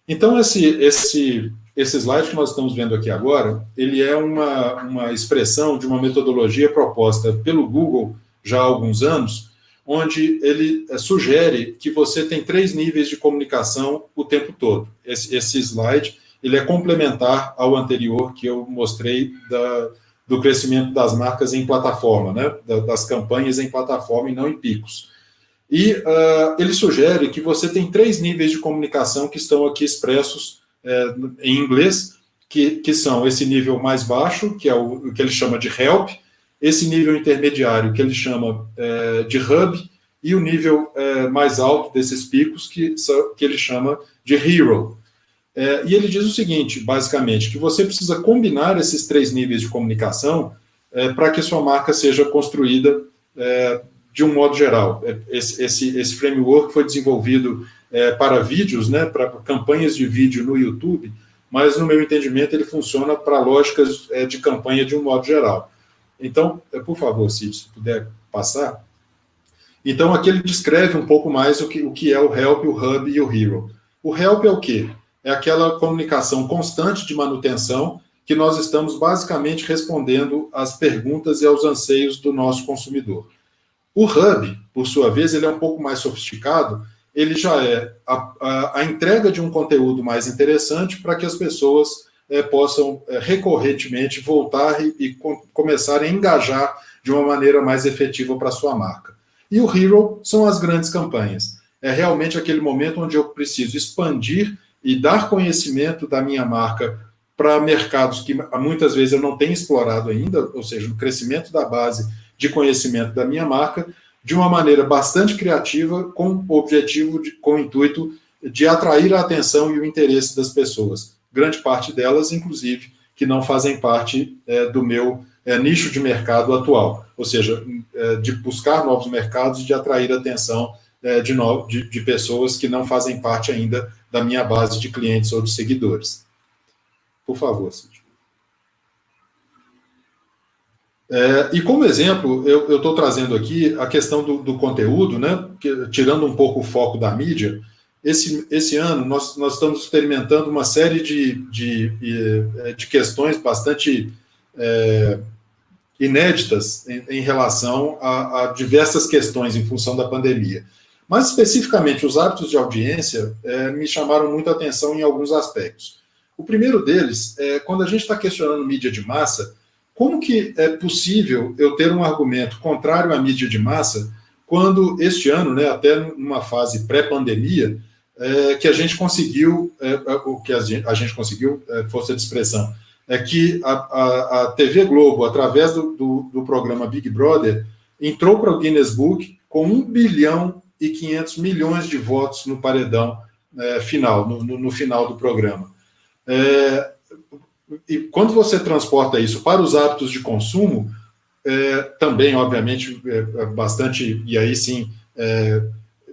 Speaker 1: Então, esse slide que nós estamos vendo aqui agora, ele é uma expressão de uma metodologia proposta pelo Google já há alguns anos, onde ele sugere que você tem 3 níveis de comunicação o tempo todo. Esse slide, ele é complementar ao anterior que eu mostrei do crescimento das marcas em plataforma, né? Das campanhas em plataforma e não em picos. E ele sugere que você tem 3 níveis de comunicação que estão aqui expressos em inglês, que são esse nível mais baixo, que é o que ele chama de help, esse nível intermediário, que ele chama de hub, e o nível mais alto desses picos, que ele chama de hero. E ele diz o seguinte, basicamente, que você precisa combinar esses 3 níveis de comunicação para que sua marca seja construída de um modo geral. Esse framework foi desenvolvido para vídeos, né, para campanhas de vídeo no YouTube, mas, no meu entendimento, ele funciona para lógicas de campanha de um modo geral. Então, por favor, Cid, se puder passar. Então, aqui ele descreve um pouco mais o que é o help, o hub e o hero. O help é o quê? É aquela comunicação constante de manutenção que nós estamos basicamente respondendo às perguntas e aos anseios do nosso consumidor. O hub, por sua vez, ele é um pouco mais sofisticado, ele já é a entrega de um conteúdo mais interessante para que as pessoas possam recorrentemente voltar e começar a engajar de uma maneira mais efetiva para a sua marca. E o hero são as grandes campanhas. É realmente aquele momento onde eu preciso expandir e dar conhecimento da minha marca para mercados que muitas vezes eu não tenho explorado ainda, ou seja, o crescimento da base de conhecimento da minha marca, de uma maneira bastante criativa, com o objetivo, com o intuito de atrair a atenção e o interesse das pessoas. Grande parte delas, inclusive, que não fazem parte do meu nicho de mercado atual, ou seja, de buscar novos mercados e de atrair a atenção de pessoas que não fazem parte ainda da minha base de clientes ou de seguidores. Por favor, Cid. E como exemplo, eu estou trazendo aqui a questão do conteúdo, né, tirando um pouco o foco da mídia. Esse ano nós estamos experimentando uma série de questões bastante inéditas em relação a diversas questões em função da pandemia. Mas, especificamente, os hábitos de audiência me chamaram muito a atenção em alguns aspectos. O primeiro deles é quando a gente está questionando mídia de massa, como que é possível eu ter um argumento contrário à mídia de massa quando este ano, né, até numa fase pré-pandemia, que a gente conseguiu, o que a gente conseguiu, força de expressão, é que a TV Globo, através do programa Big Brother, entrou para o Guinness Book com 1 bilhão e 500 milhões de votos no paredão final, no final do programa. E quando você transporta isso para os hábitos de consumo, também, obviamente, bastante, e aí sim,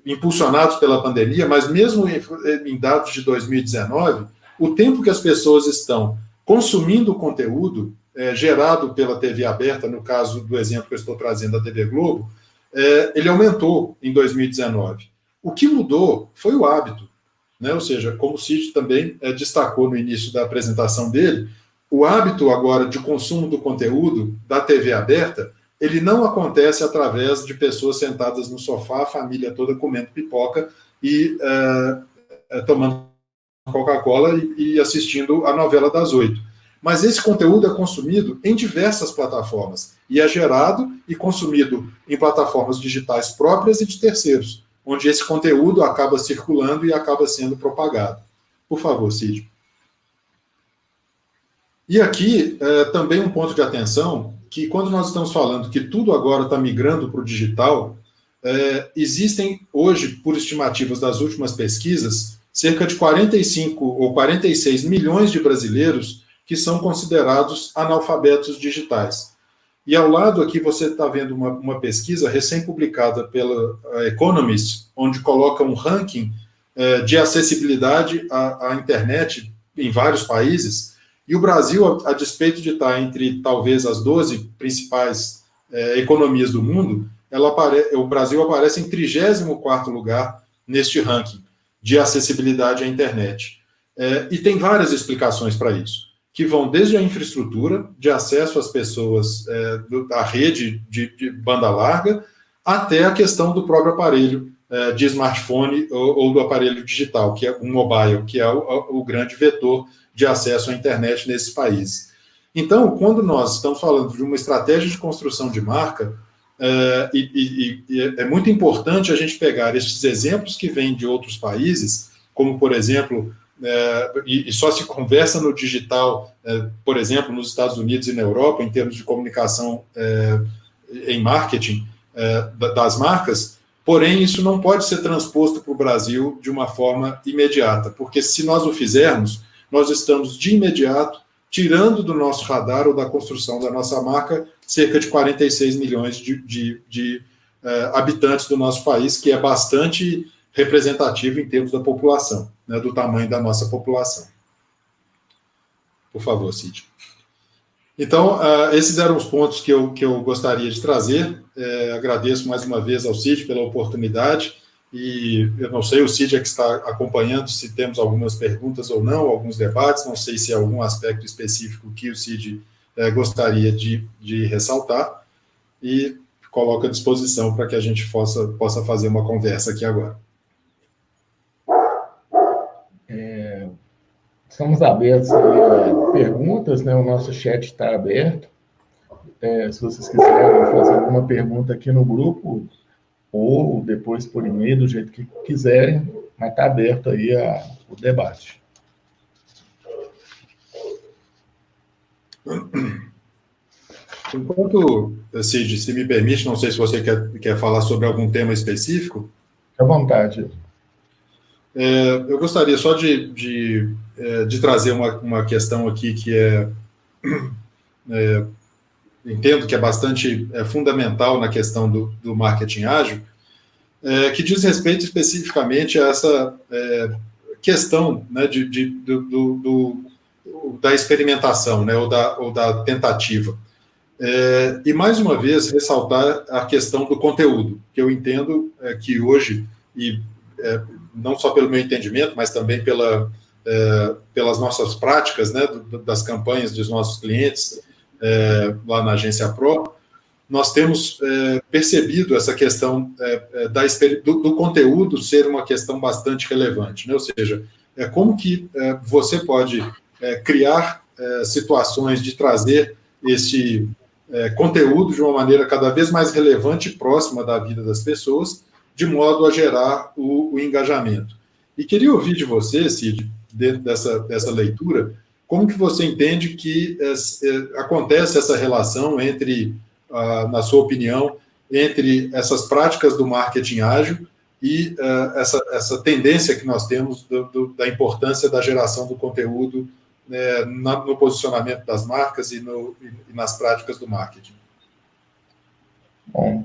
Speaker 1: impulsionados pela pandemia, mas mesmo em dados de 2019, o tempo que as pessoas estão consumindo conteúdo gerado pela TV aberta, no caso do exemplo que eu estou trazendo da TV Globo, ele aumentou em 2019. O que mudou foi o hábito, né? Ou seja, como o Cid também destacou no início da apresentação dele, o hábito agora de consumo do conteúdo da TV aberta, ele não acontece através de pessoas sentadas no sofá, a família toda comendo pipoca e tomando Coca-Cola e assistindo a novela das 8. Mas esse conteúdo é consumido em diversas plataformas e é gerado e consumido em plataformas digitais próprias e de terceiros, onde esse conteúdo acaba circulando e acaba sendo propagado. Por favor, Cid. E aqui, também um ponto de atenção, que quando nós estamos falando que tudo agora está migrando para o digital, existem hoje, por estimativas das últimas pesquisas, cerca de 45 ou 46 milhões de brasileiros que são considerados analfabetos digitais. E ao lado aqui você está vendo uma pesquisa recém-publicada pela Economist, onde coloca um ranking de acessibilidade à internet em vários países, e o Brasil, a despeito de estar entre talvez as 12 principais economias do mundo, o Brasil aparece em 34º lugar neste ranking de acessibilidade à internet. E tem várias explicações para isso, que vão desde a infraestrutura de acesso às pessoas da rede de banda larga, até a questão do próprio aparelho de smartphone ou do aparelho digital, que é o mobile, que é o grande vetor de acesso à internet nesses países. Então, quando nós estamos falando de uma estratégia de construção de marca, é muito importante a gente pegar estes exemplos que vêm de outros países, como, por exemplo, e só se conversa no digital, por exemplo, nos Estados Unidos e na Europa, em termos de comunicação em marketing das marcas, porém, isso não pode ser transposto para o Brasil de uma forma imediata, porque se nós o fizermos, nós estamos, de imediato, tirando do nosso radar ou da construção da nossa marca cerca de 46 milhões de habitantes do nosso país, que é bastante representativo em termos da população, né, do tamanho da nossa população. Por favor, Cid. Então, esses eram os pontos que eu gostaria de trazer. Agradeço mais uma vez ao Cid pela oportunidade. E eu não sei, o Cid é que está acompanhando, se temos algumas perguntas ou não, alguns debates, não sei se há algum aspecto específico que o Cid gostaria de ressaltar, e coloco à disposição para que a gente possa fazer uma conversa aqui agora.
Speaker 2: Estamos abertos a perguntas, né? O nosso chat está aberto. Se vocês quiserem fazer alguma pergunta aqui no grupo, ou depois por e-mail, do jeito que quiserem, mas está aberto aí o debate.
Speaker 1: Enquanto, Cid, se me permite, não sei se você quer falar sobre algum tema específico.
Speaker 2: Fique à vontade.
Speaker 1: Eu gostaria só de trazer uma questão aqui que entendo que é bastante fundamental na questão do marketing ágil, que diz respeito especificamente a essa questão, né, da experimentação, né, ou da tentativa. E, mais uma vez, ressaltar a questão do conteúdo, que eu entendo que hoje, não só pelo meu entendimento, mas também pelas nossas práticas, né, das campanhas dos nossos clientes, lá na Agência Pro, nós temos percebido essa questão do conteúdo ser uma questão bastante relevante, né? Ou seja, como que você pode criar situações de trazer este conteúdo de uma maneira cada vez mais relevante e próxima da vida das pessoas, de modo a gerar o engajamento. E queria ouvir de você, Cid, dentro dessa leitura, como que você entende que acontece essa relação entre, na sua opinião, entre essas práticas do marketing ágil e essa tendência que nós temos da importância da geração do conteúdo no posicionamento das marcas e nas práticas do marketing?
Speaker 2: Bom,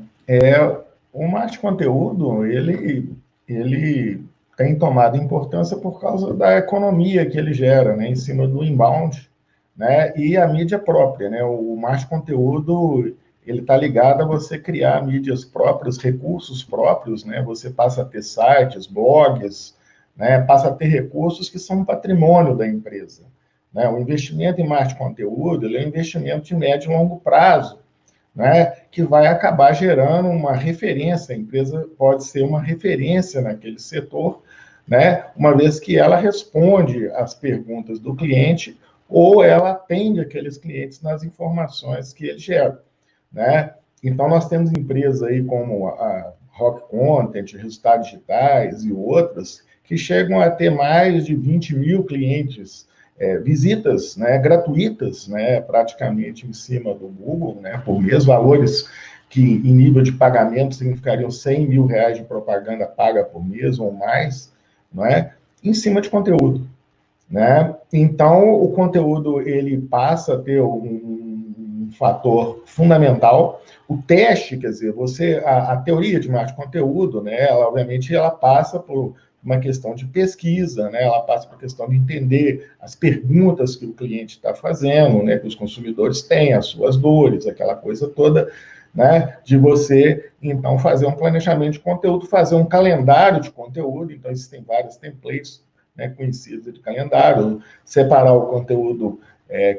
Speaker 2: o marketing de conteúdo, ele tem tomado importância por causa da economia que ele gera, né, em cima do inbound, né, e a mídia própria, né, o marketing de conteúdo, ele está ligado a você criar mídias próprias, recursos próprios, né, você passa a ter sites, blogs, né, passa a ter recursos que são um patrimônio da empresa, né, o investimento em marketing de conteúdo, ele é um investimento de médio e longo prazo, né, que vai acabar gerando uma referência, a empresa pode ser uma referência naquele setor, né, uma vez que ela responde às perguntas do cliente ou ela atende aqueles clientes nas informações que ele gera, né? Então, nós temos empresas aí como a Rock Content, Resultados Digitais e outras, que chegam a ter mais de 20 mil clientes, visitas, né, gratuitas, né, praticamente em cima do Google, né, por mês, valores que em nível de pagamento significariam 100 mil reais de propaganda paga por mês ou mais, não é? Em cima de conteúdo, né? Então, o conteúdo, ele passa a ter um fator fundamental. O teste, quer dizer, a teoria de marketing de conteúdo, né, ela, obviamente, ela passa por uma questão de pesquisa, né? Ela passa por questão de entender as perguntas que o cliente está fazendo, né? Que os consumidores têm, as suas dores, aquela coisa toda, né? De você, então, fazer um planejamento de conteúdo, fazer um calendário de conteúdo, então existem vários templates, né, conhecidos de calendário, separar o conteúdo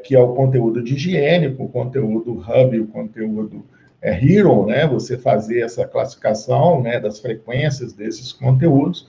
Speaker 2: que é o conteúdo de higiene, o conteúdo hub, o conteúdo hero, né? Você fazer essa classificação, né, das frequências desses conteúdos,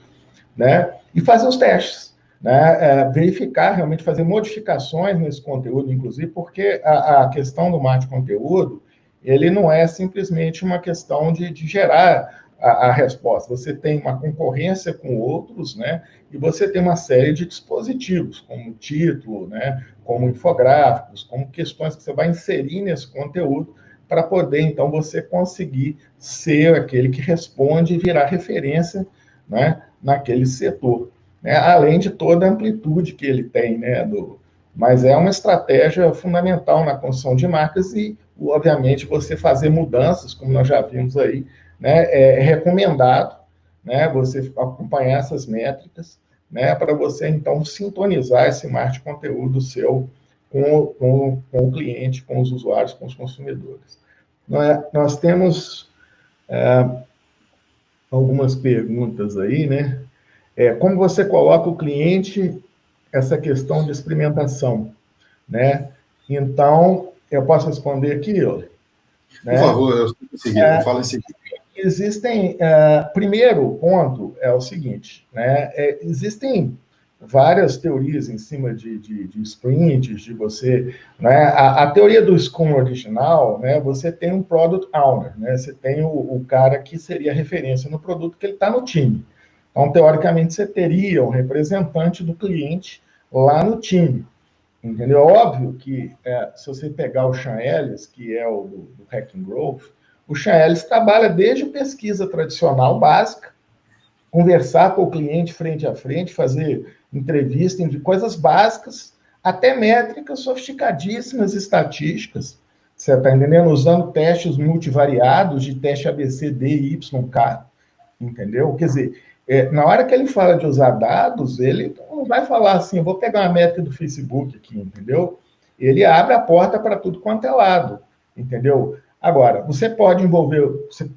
Speaker 2: né, e fazer os testes, né, verificar, realmente fazer modificações nesse conteúdo, inclusive, porque a questão do marketing de conteúdo, ele não é simplesmente uma questão de gerar a resposta, você tem uma concorrência com outros, né, e você tem uma série de dispositivos, como título, né, como infográficos, como questões que você vai inserir nesse conteúdo, para poder, então, você conseguir ser aquele que responde e virar referência, né, naquele setor, né? Além de toda a amplitude que ele tem, né, mas é uma estratégia fundamental na construção de marcas e, obviamente, você fazer mudanças, como nós já vimos aí, né, é recomendado, né, você acompanhar essas métricas, né, para você, então, sintonizar esse marketing de conteúdo seu com o cliente, com os usuários, com os consumidores. Nós temos algumas perguntas aí, né? Como você coloca o cliente, essa questão de experimentação, né? Então, eu posso responder aqui, né?
Speaker 1: Por favor, eu falo em seguida.
Speaker 2: Existem, primeiro ponto é o seguinte, né? Existem várias teorias em cima de sprints, de você, né? A teoria do Scrum original, né? Você tem um Product Owner, né? Você tem o cara que seria referência no produto, que ele está no time. Então, teoricamente, você teria um representante do cliente lá no time, entendeu? Óbvio que, se você pegar o Sean Ellis, que é o do Hacking Growth, o Sean Ellis trabalha desde pesquisa tradicional básica, conversar com o cliente frente a frente, fazer entrevista de coisas básicas, até métricas sofisticadíssimas, estatísticas, você está entendendo? Usando testes multivariados de teste ABC, D, Y, K, entendeu? Quer dizer, na hora que ele fala de usar dados, ele não vai falar assim, eu vou pegar uma métrica do Facebook aqui, entendeu? Ele abre a porta para tudo quanto é lado, entendeu? Agora, você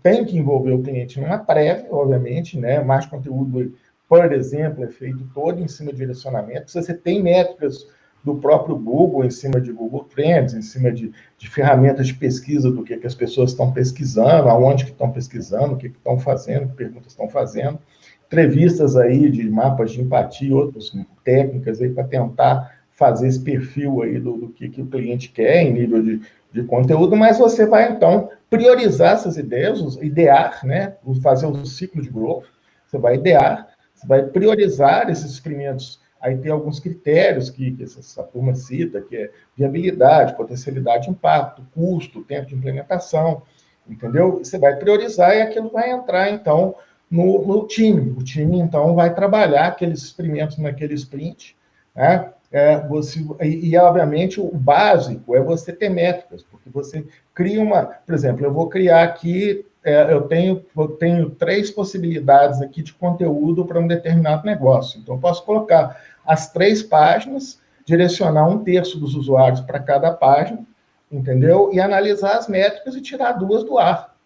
Speaker 2: tem que envolver o cliente numa prévia, obviamente, né? Mais conteúdo, por exemplo, é feito todo em cima de direcionamento. Se você tem métricas do próprio Google, em cima de Google Trends, em cima de ferramentas de pesquisa do que as pessoas estão pesquisando, aonde que estão pesquisando, o que estão fazendo, que perguntas estão fazendo, entrevistas aí de mapas de empatia, outras técnicas aí para tentar fazer esse perfil aí do que o cliente quer em nível de conteúdo, mas você vai, então, priorizar essas ideias, idear, né? Fazer o ciclo de growth, você vai idear, você vai priorizar esses experimentos. Aí tem alguns critérios que essa turma cita, que é viabilidade, potencialidade de impacto, custo, tempo de implementação, entendeu? Você vai priorizar e aquilo vai entrar, então, no time. O time, então, vai trabalhar aqueles experimentos naquele sprint, né? Obviamente, o básico é você ter métricas, porque você cria por exemplo, eu vou criar aqui, eu tenho 3 possibilidades aqui de conteúdo para um determinado negócio. Então, eu posso colocar as 3 páginas, direcionar 1/3 dos usuários para cada página, entendeu? E analisar as métricas e tirar 2 do ar.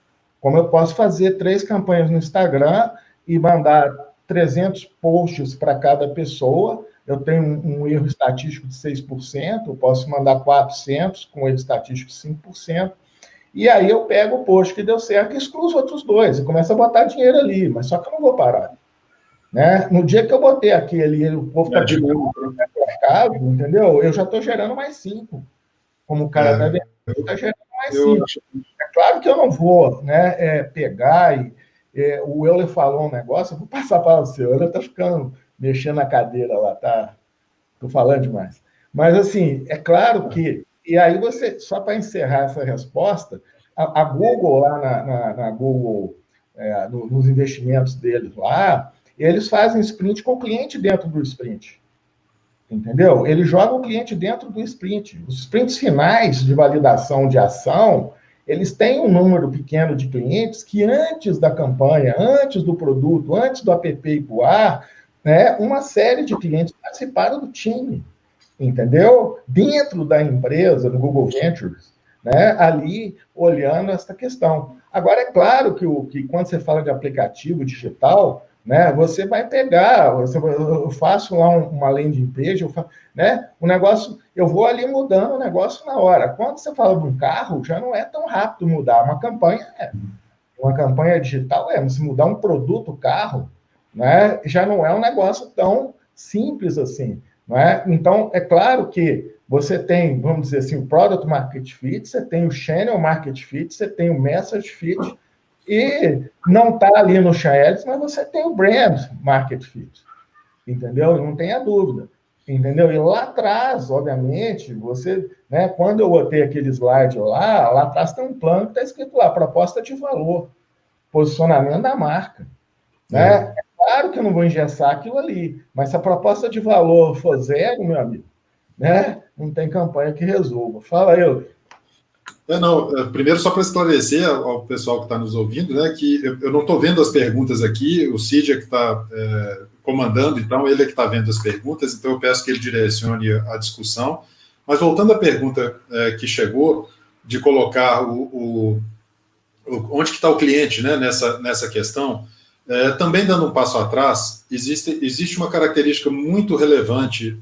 Speaker 2: Como eu posso fazer 3 campanhas no Instagram e mandar 300 posts para cada pessoa, eu tenho um erro estatístico de 6%, eu posso mandar 400 com erro estatístico de 5%, e aí eu pego o post que deu certo e excluo os outros 2, e começo a botar dinheiro ali, mas só que eu não vou parar. Né? No dia que eu botei aquele, o povo está pedindo no mercado, entendeu? Eu já estou gerando mais 5. Como o cara está vendo, está gerando mais 5. É claro que eu não vou, né, pegar o Euler falou um negócio, eu vou passar para você. O Euler está ficando mexendo na cadeira lá, tá? Estou falando demais. Mas, assim, é claro que... E aí você, só para encerrar essa resposta, a Google, lá na Google, nos investimentos deles lá, eles fazem sprint com o cliente dentro do sprint. Entendeu? Ele joga o cliente dentro do sprint. Os sprints finais de validação de ação, eles têm um número pequeno de clientes que antes da campanha, antes do produto, antes do app ir para o ar, né, uma série de clientes participaram do time, entendeu? Dentro da empresa, no Google Ventures, né, ali olhando essa questão. Agora, é claro que quando você fala de aplicativo digital, né, você vai pegar, eu faço lá uma landing page, né, o negócio, eu vou ali mudando o negócio na hora. Quando você fala de um carro, já não é tão rápido mudar. Uma campanha digital mas se mudar um produto, carro, né, já não é um negócio tão simples assim. Né? Então, é claro que você tem, vamos dizer assim, o Product Market Fit, você tem o Channel Market Fit, você tem o Message Fit, e não está ali no Chaelis, mas você tem o Brand Market Fit, entendeu? Não tenha dúvida, entendeu? E lá atrás, obviamente, você, né, quando eu botei aquele slide lá atrás tem um plano que está escrito lá, proposta de valor, posicionamento da marca, né? É claro que eu não vou engessar aquilo ali, mas se a proposta de valor for 0, meu amigo, né, não tem campanha que resolva. Fala aí,
Speaker 1: primeiro, só para esclarecer ao pessoal que está nos ouvindo, né, que eu não estou vendo as perguntas aqui, o Cid é que está comandando, então ele é que está vendo as perguntas, então eu peço que ele direcione a discussão. Mas voltando à pergunta que chegou, de colocar onde que está o cliente, né, nessa questão, também dando um passo atrás, existe uma característica muito relevante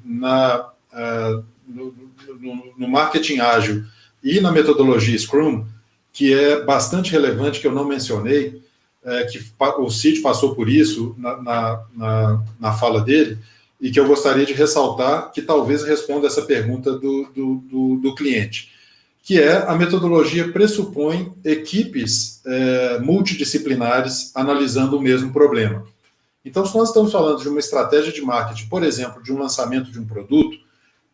Speaker 1: no marketing ágil e na metodologia Scrum, que é bastante relevante, que eu não mencionei, que o Cid passou por isso na fala dele, e que eu gostaria de ressaltar, que talvez responda essa pergunta do cliente, que é a metodologia pressupõe equipes multidisciplinares analisando o mesmo problema. Então, se nós estamos falando de uma estratégia de marketing, por exemplo, de um lançamento de um produto,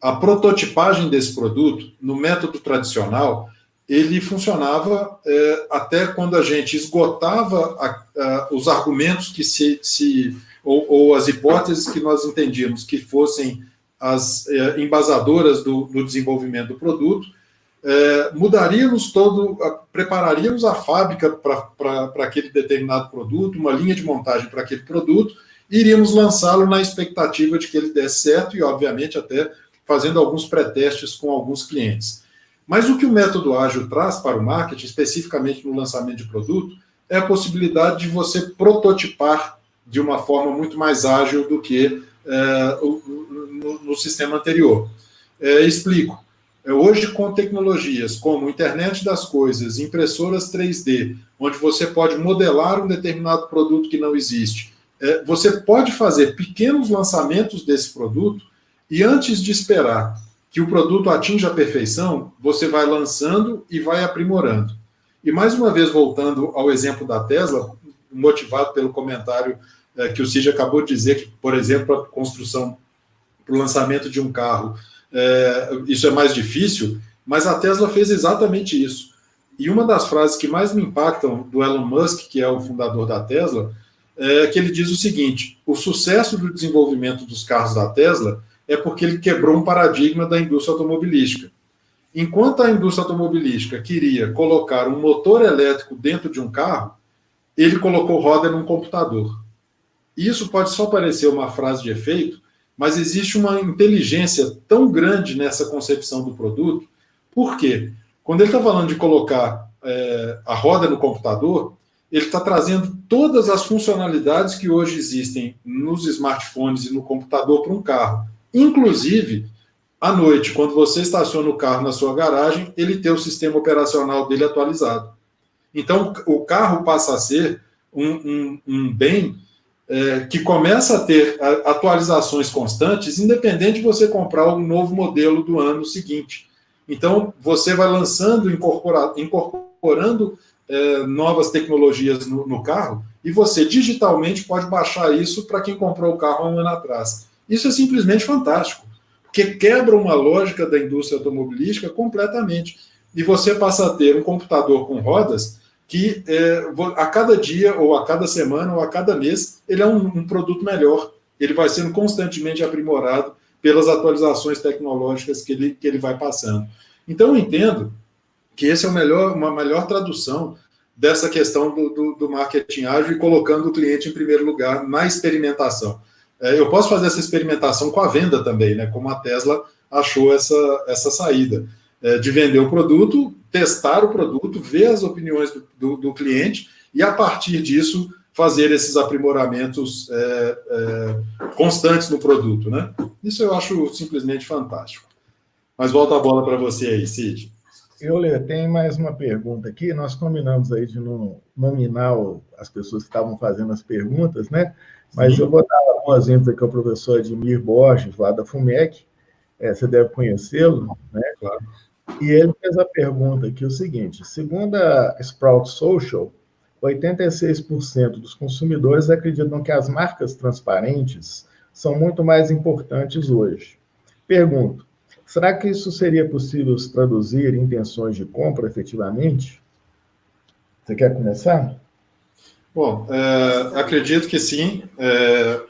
Speaker 1: a prototipagem desse produto, no método tradicional, ele funcionava até quando a gente esgotava os argumentos ou as hipóteses que nós entendíamos que fossem as embasadoras do desenvolvimento do produto, prepararíamos a fábrica para aquele determinado produto, uma linha de montagem para aquele produto, e iríamos lançá-lo na expectativa de que ele desse certo e, obviamente, até fazendo alguns pré-testes com alguns clientes. Mas o que o método ágil traz para o marketing, especificamente no lançamento de produto, é a possibilidade de você prototipar de uma forma muito mais ágil do que no sistema anterior. Explico. Hoje, com tecnologias como internet das coisas, impressoras 3D, onde você pode modelar um determinado produto que não existe, você pode fazer pequenos lançamentos desse produto E antes de esperar que o produto atinja a perfeição, você vai lançando e vai aprimorando. E mais uma vez, voltando ao exemplo da Tesla, motivado pelo comentário que o Cid acabou de dizer, que, por exemplo, a construção, para o lançamento de um carro, isso é mais difícil, mas a Tesla fez exatamente isso. E uma das frases que mais me impactam do Elon Musk, que é o fundador da Tesla, é que ele diz o seguinte: o sucesso do desenvolvimento dos carros da Tesla é porque ele quebrou um paradigma da indústria automobilística. Enquanto a indústria automobilística queria colocar um motor elétrico dentro de um carro, ele colocou roda num computador. Isso pode só parecer uma frase de efeito, mas existe uma inteligência tão grande nessa concepção do produto. Por quê? Quando ele está falando de colocar a roda no computador, ele está trazendo todas as funcionalidades que hoje existem nos smartphones e no computador para um carro. Inclusive, à noite, quando você estaciona o carro na sua garagem, ele tem o sistema operacional dele atualizado. Então, o carro passa a ser um bem que começa a ter atualizações constantes, independente de você comprar um novo modelo do ano seguinte. Então, você vai lançando, incorporando novas tecnologias no carro, e você digitalmente pode baixar isso para quem comprou o carro há um ano atrás. Isso é simplesmente fantástico, porque quebra uma lógica da indústria automobilística completamente. E você passa a ter um computador com rodas que a cada dia, ou a cada semana, ou a cada mês, ele é um produto melhor. Ele vai sendo constantemente aprimorado pelas atualizações tecnológicas que ele vai passando. Então, eu entendo que esse é uma melhor tradução dessa questão do marketing ágil e colocando o cliente em primeiro lugar na experimentação. Eu posso fazer essa experimentação com a venda também, né? Como a Tesla achou essa saída de vender o produto, testar o produto, ver as opiniões do cliente e, a partir disso, fazer esses aprimoramentos constantes no produto, né? Isso eu acho simplesmente fantástico. Mas volta a bola para você aí, Cid.
Speaker 2: Euler, tem mais uma pergunta aqui. Nós combinamos aí de não nominar as pessoas que estavam fazendo as perguntas, né? Mas sim, eu vou dar boas-vindas aqui ao professor Admir Borges, lá da FUMEC. Você deve conhecê-lo, né?
Speaker 1: Claro.
Speaker 2: E ele fez a pergunta aqui, o seguinte: segundo a Sprout Social, 86% dos consumidores acreditam que as marcas transparentes são muito mais importantes hoje. Pergunto: será que isso seria possível se traduzir em intenções de compra efetivamente? Você quer começar?
Speaker 1: Bom, acredito que sim,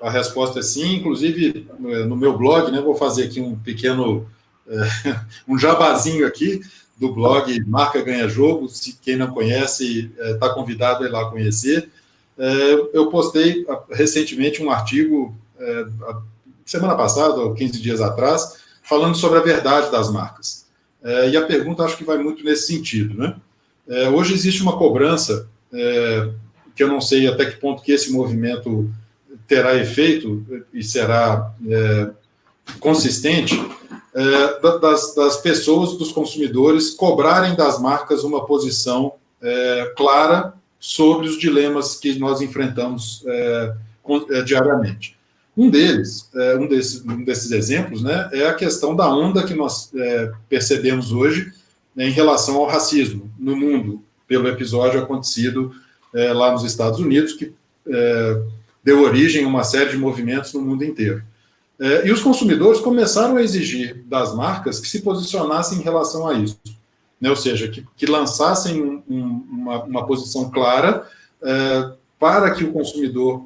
Speaker 1: a resposta é sim. Inclusive, no meu blog, né, vou fazer aqui um pequeno, um jabazinho aqui do blog Marca Ganha Jogo. Se quem não conhece, está convidado a ir lá conhecer. Eu postei recentemente um artigo, semana passada, ou 15 dias atrás, falando sobre a verdade das marcas. E a pergunta acho que vai muito nesse sentido, né? Hoje existe uma cobrança, que eu não sei até que ponto que esse movimento terá efeito e será consistente, das pessoas, dos consumidores, cobrarem das marcas uma posição clara sobre os dilemas que nós enfrentamos diariamente. Um desses exemplos, né, é a questão da onda que nós percebemos hoje, né, em relação ao racismo no mundo, pelo episódio acontecido lá nos Estados Unidos, que deu origem a uma série de movimentos no mundo inteiro. E os consumidores começaram a exigir das marcas que se posicionassem em relação a isso, né, ou seja, que lançassem uma posição clara para que o consumidor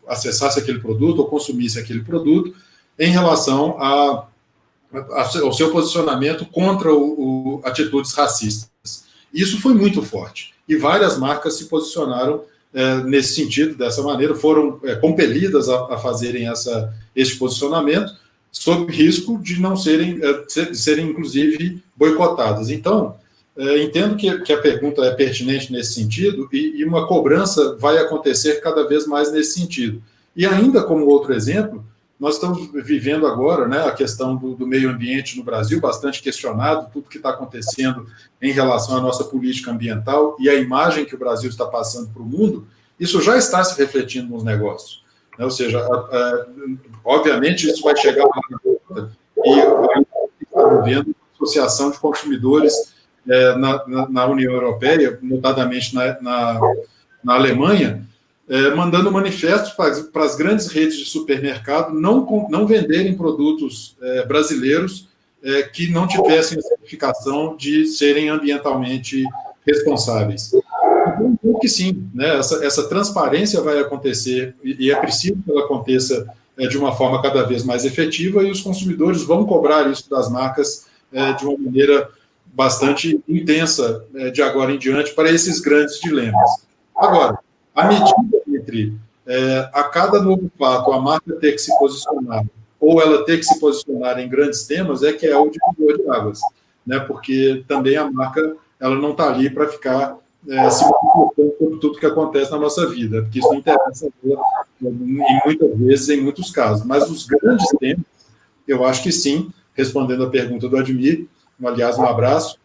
Speaker 1: acessasse aquele produto ou consumisse aquele produto em relação ao seu posicionamento contra atitudes racistas. Isso foi muito forte. E várias marcas se posicionaram nesse sentido, dessa maneira, foram compelidas a fazerem esse posicionamento, sob risco de não serem inclusive, boicotadas. Então, entendo que a pergunta é pertinente nesse sentido e uma cobrança vai acontecer cada vez mais nesse sentido. E ainda como outro exemplo, nós estamos vivendo agora, né, a questão do meio ambiente no Brasil, bastante questionado, tudo que está acontecendo em relação à nossa política ambiental e a imagem que o Brasil está passando para o mundo, isso já está se refletindo nos negócios. né? Ou seja, obviamente isso vai chegar lá na ponta e estamos vendo associação de consumidores na União Europeia, notadamente na Alemanha, mandando manifestos para as grandes redes de supermercado não venderem produtos brasileiros que não tivessem a certificação de serem ambientalmente responsáveis. Então, que sim, né, essa transparência vai acontecer e é preciso que ela aconteça de uma forma cada vez mais efetiva, e os consumidores vão cobrar isso das marcas de uma maneira bastante intensa de agora em diante para esses grandes dilemas. Agora, a medida entre a cada novo fato a marca ter que se posicionar ou ela ter que se posicionar em grandes temas é que é o divisor de águas, né? Porque também a marca ela não está ali para ficar se preocupando sobre tudo que acontece na nossa vida, porque isso não interessa muitas vezes, em muitos casos. Mas os grandes temas, eu acho que sim, respondendo a pergunta do Admir, aliás, um abraço,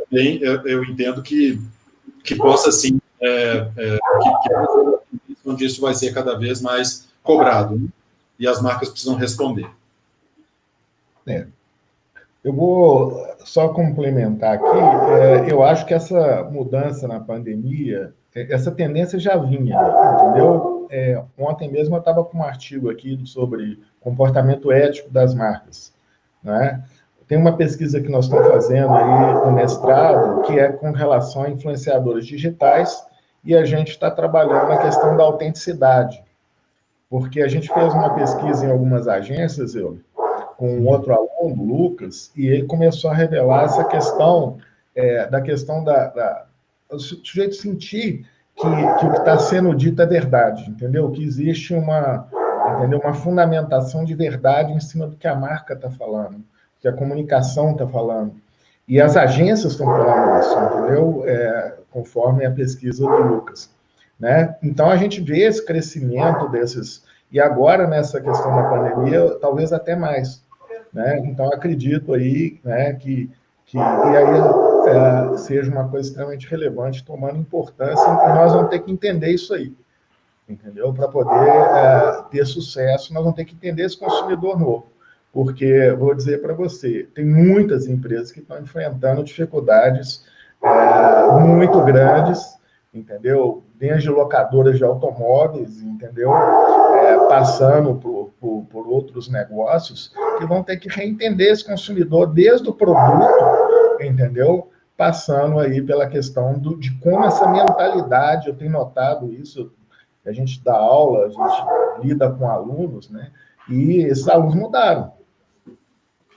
Speaker 1: também eu entendo que possa sim, onde isso vai ser cada vez mais cobrado, né? E as marcas precisam responder.
Speaker 2: Eu vou só complementar aqui, eu acho que essa mudança na pandemia, essa tendência já vinha, entendeu? Ontem mesmo eu estava com um artigo aqui sobre comportamento ético das marcas, né? Tem uma pesquisa que nós estamos fazendo aí no mestrado, que é com relação a influenciadores digitais, e a gente está trabalhando a questão da autenticidade, porque a gente fez uma pesquisa em algumas agências, com um outro aluno, Lucas, e ele começou a revelar essa questão o sujeito sentir que o que está sendo dito é verdade, entendeu? Que existe uma fundamentação de verdade em cima do que a marca está falando, que a comunicação está falando. E as agências estão falando isso, entendeu? Conforme a pesquisa do Lucas, né? Então, a gente vê esse crescimento desses... E agora, nessa questão da pandemia, talvez até mais, né? Então, acredito aí, né, que aí seja uma coisa extremamente relevante, tomando importância, e nós vamos ter que entender isso aí, entendeu? Para poder ter sucesso, nós vamos ter que entender esse consumidor novo. Porque, vou dizer para você, tem muitas empresas que estão enfrentando dificuldades muito grandes, entendeu? Desde locadoras de automóveis, entendeu? Passando por outros negócios, que vão ter que reentender esse consumidor desde o produto, entendeu? Passando aí pela questão de como essa mentalidade, eu tenho notado isso, a gente dá aula, a gente lida com alunos, né? E esses alunos mudaram.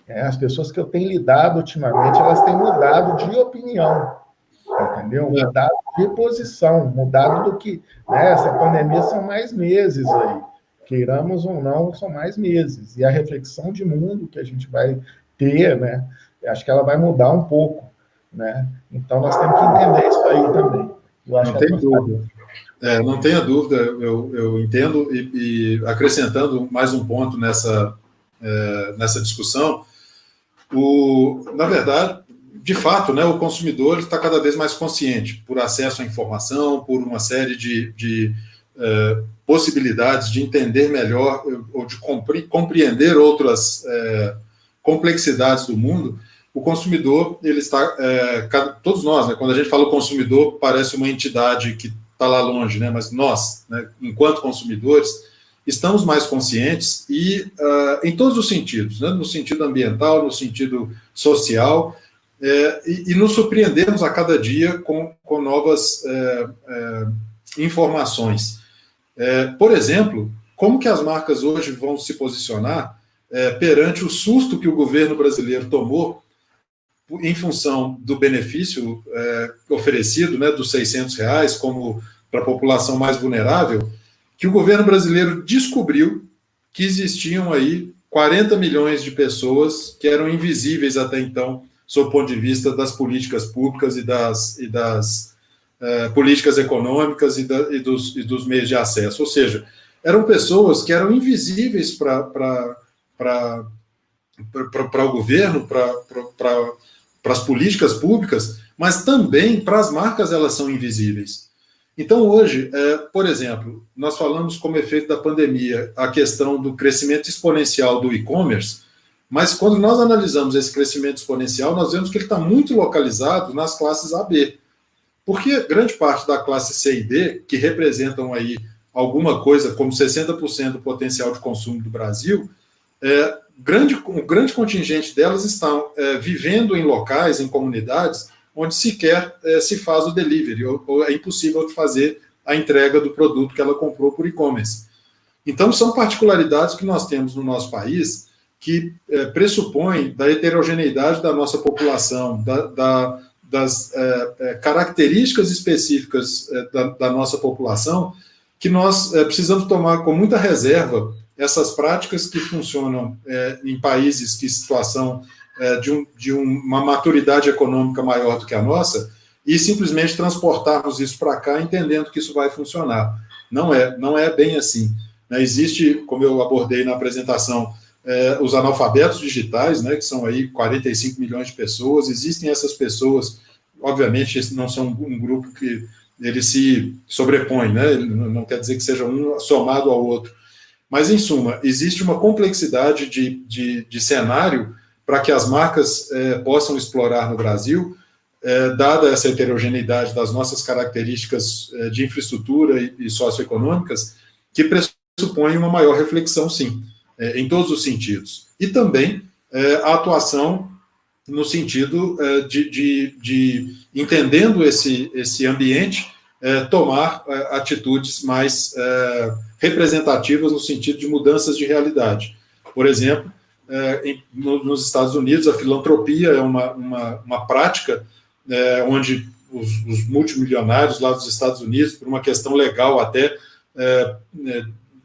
Speaker 2: As pessoas que eu tenho lidado ultimamente, elas têm mudado de opinião, entendeu? Mudado de posição, mudado do que... Né? Essa pandemia são mais meses aí. Queiramos ou não, são mais meses. E a reflexão de mundo que a gente vai ter, né? Acho que ela vai mudar um pouco, né? Então, nós temos que entender isso aí também. Eu acho
Speaker 1: não tem dúvida. Não tenha dúvida, eu entendo, e acrescentando mais um ponto nessa discussão, na verdade, de fato, né, o consumidor está cada vez mais consciente por acesso à informação, por uma série de possibilidades de entender melhor ou de compreender outras complexidades do mundo. O consumidor, ele está... todos nós, né, quando a gente fala consumidor, parece uma entidade que está lá longe, né, mas nós, né, enquanto consumidores, estamos mais conscientes e em todos os sentidos, né, no sentido ambiental, no sentido social, e nos surpreendemos a cada dia com novas informações. Por exemplo, como que as marcas hoje vão se posicionar perante o susto que o governo brasileiro tomou em função do benefício oferecido, né, dos R$600, como para a população mais vulnerável, que o governo brasileiro descobriu que existiam aí 40 milhões de pessoas que eram invisíveis até então, sob o ponto de vista das políticas públicas e das políticas econômicas e dos meios de acesso. Ou seja, eram pessoas que eram invisíveis para o governo, para as políticas públicas, mas também para as marcas elas são invisíveis. Então, hoje, por exemplo, nós falamos como efeito da pandemia a questão do crescimento exponencial do e-commerce, mas quando nós analisamos esse crescimento exponencial, nós vemos que ele está muito localizado nas classes A, B. Porque grande parte da classe C e D, que representam aí alguma coisa como 60% do potencial de consumo do Brasil, um grande contingente delas estão vivendo em locais, em comunidades, onde sequer se faz o delivery, ou é impossível de fazer a entrega do produto que ela comprou por e-commerce. Então, são particularidades que nós temos no nosso país que pressupõem da heterogeneidade da nossa população, das características específicas da nossa população, que nós precisamos tomar com muita reserva essas práticas que funcionam em países que situação de uma maturidade econômica maior do que a nossa, e simplesmente transportarmos isso para cá, entendendo que isso vai funcionar. Não é bem assim. Existe, como eu abordei na apresentação, os analfabetos digitais, né, que são aí 45 milhões de pessoas. Existem essas pessoas, obviamente, não são um grupo que ele se sobrepõe, né, não quer dizer que seja um somado ao outro. Mas, em suma, existe uma complexidade de cenário para que as marcas possam explorar no Brasil, dada essa heterogeneidade das nossas características de infraestrutura e socioeconômicas, que pressupõe uma maior reflexão, sim, em todos os sentidos. E também a atuação no sentido de entendendo esse ambiente, tomar atitudes mais representativas no sentido de mudanças de realidade. Por exemplo, nos Estados Unidos, a filantropia é uma prática onde os multimilionários lá dos Estados Unidos, por uma questão legal até,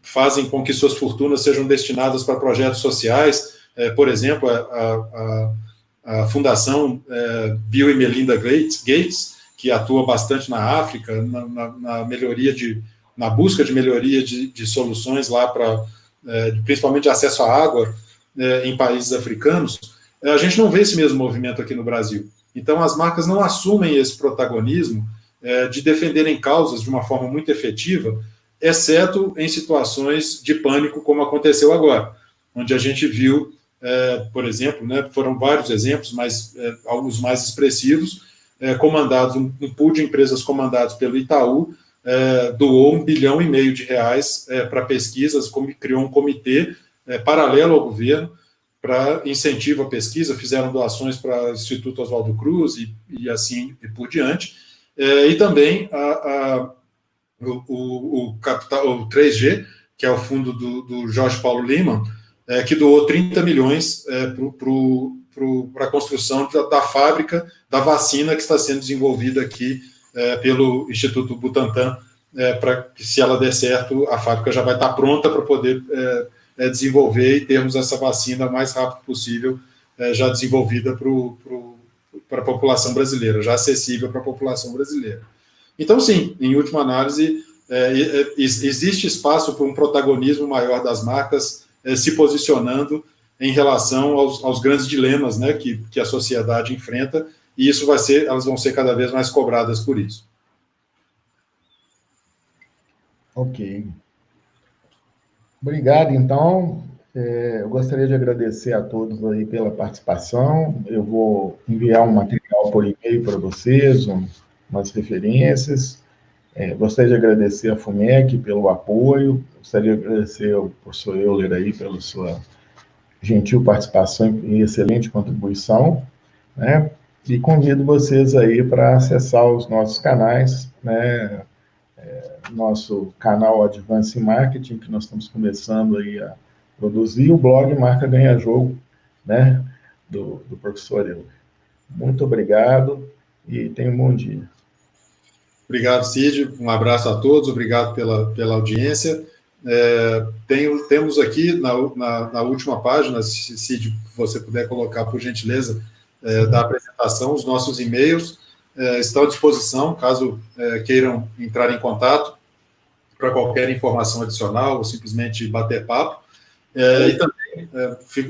Speaker 1: fazem com que suas fortunas sejam destinadas para projetos sociais. Por exemplo, a Fundação Bill e Melinda Gates, que atua bastante na África, na busca de melhoria de soluções lá para, principalmente, acesso à água em países africanos. A gente não vê esse mesmo movimento aqui no Brasil. Então, as marcas não assumem esse protagonismo de defenderem causas de uma forma muito efetiva, exceto em situações de pânico, como aconteceu agora, onde a gente viu, por exemplo, né, foram vários exemplos, mas alguns mais expressivos, comandados, um pool de empresas comandados pelo Itaú, doou R$1,5 bilhão para pesquisas, criou um comitê paralelo ao governo para incentivo à pesquisa, fizeram doações para o Instituto Oswaldo Cruz e assim e por diante, e também o 3G, que é o fundo do Jorge Paulo Lemann, que doou 30 milhões para a construção da fábrica da vacina que está sendo desenvolvida aqui pelo Instituto Butantan, para que, se ela der certo, a fábrica já vai estar pronta para poder desenvolver e termos essa vacina o mais rápido possível, já desenvolvida para a população brasileira, já acessível para a população brasileira. Então, sim, em última análise, existe espaço para um protagonismo maior das marcas se posicionando em relação aos grandes dilemas, né, que a sociedade enfrenta, e isso elas vão ser cada vez mais cobradas por isso.
Speaker 2: Ok. Obrigado, então. Eu gostaria de agradecer a todos aí pela participação. Eu vou enviar um material por e-mail para vocês, umas referências. Gostaria de agradecer a FUMEC pelo apoio, gostaria de agradecer ao professor Euler aí pela sua gentil participação e excelente contribuição, né? E convido vocês aí para acessar os nossos canais, né? Nosso canal Advance Marketing, que nós estamos começando aí a produzir, o blog Marca Ganha Jogo, né? Do professor Euler. Muito obrigado e tenha um bom dia.
Speaker 1: Obrigado, Cid. Um abraço a todos. Obrigado pela audiência. Temos aqui na última página, Cid, se você puder colocar, por gentileza, da apresentação, os nossos e-mails estão à disposição, caso queiram entrar em contato para qualquer informação adicional ou simplesmente bater papo. E também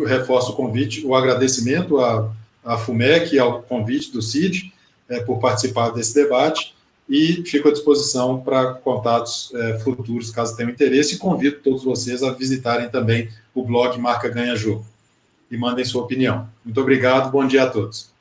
Speaker 1: reforço o convite, o agradecimento à FUMEC e ao convite do Cid por participar desse debate. e fico à disposição para contatos futuros, caso tenham interesse, e convido todos vocês a visitarem também o blog Marca Ganha Jogo e mandem sua opinião. Muito obrigado, bom dia a todos.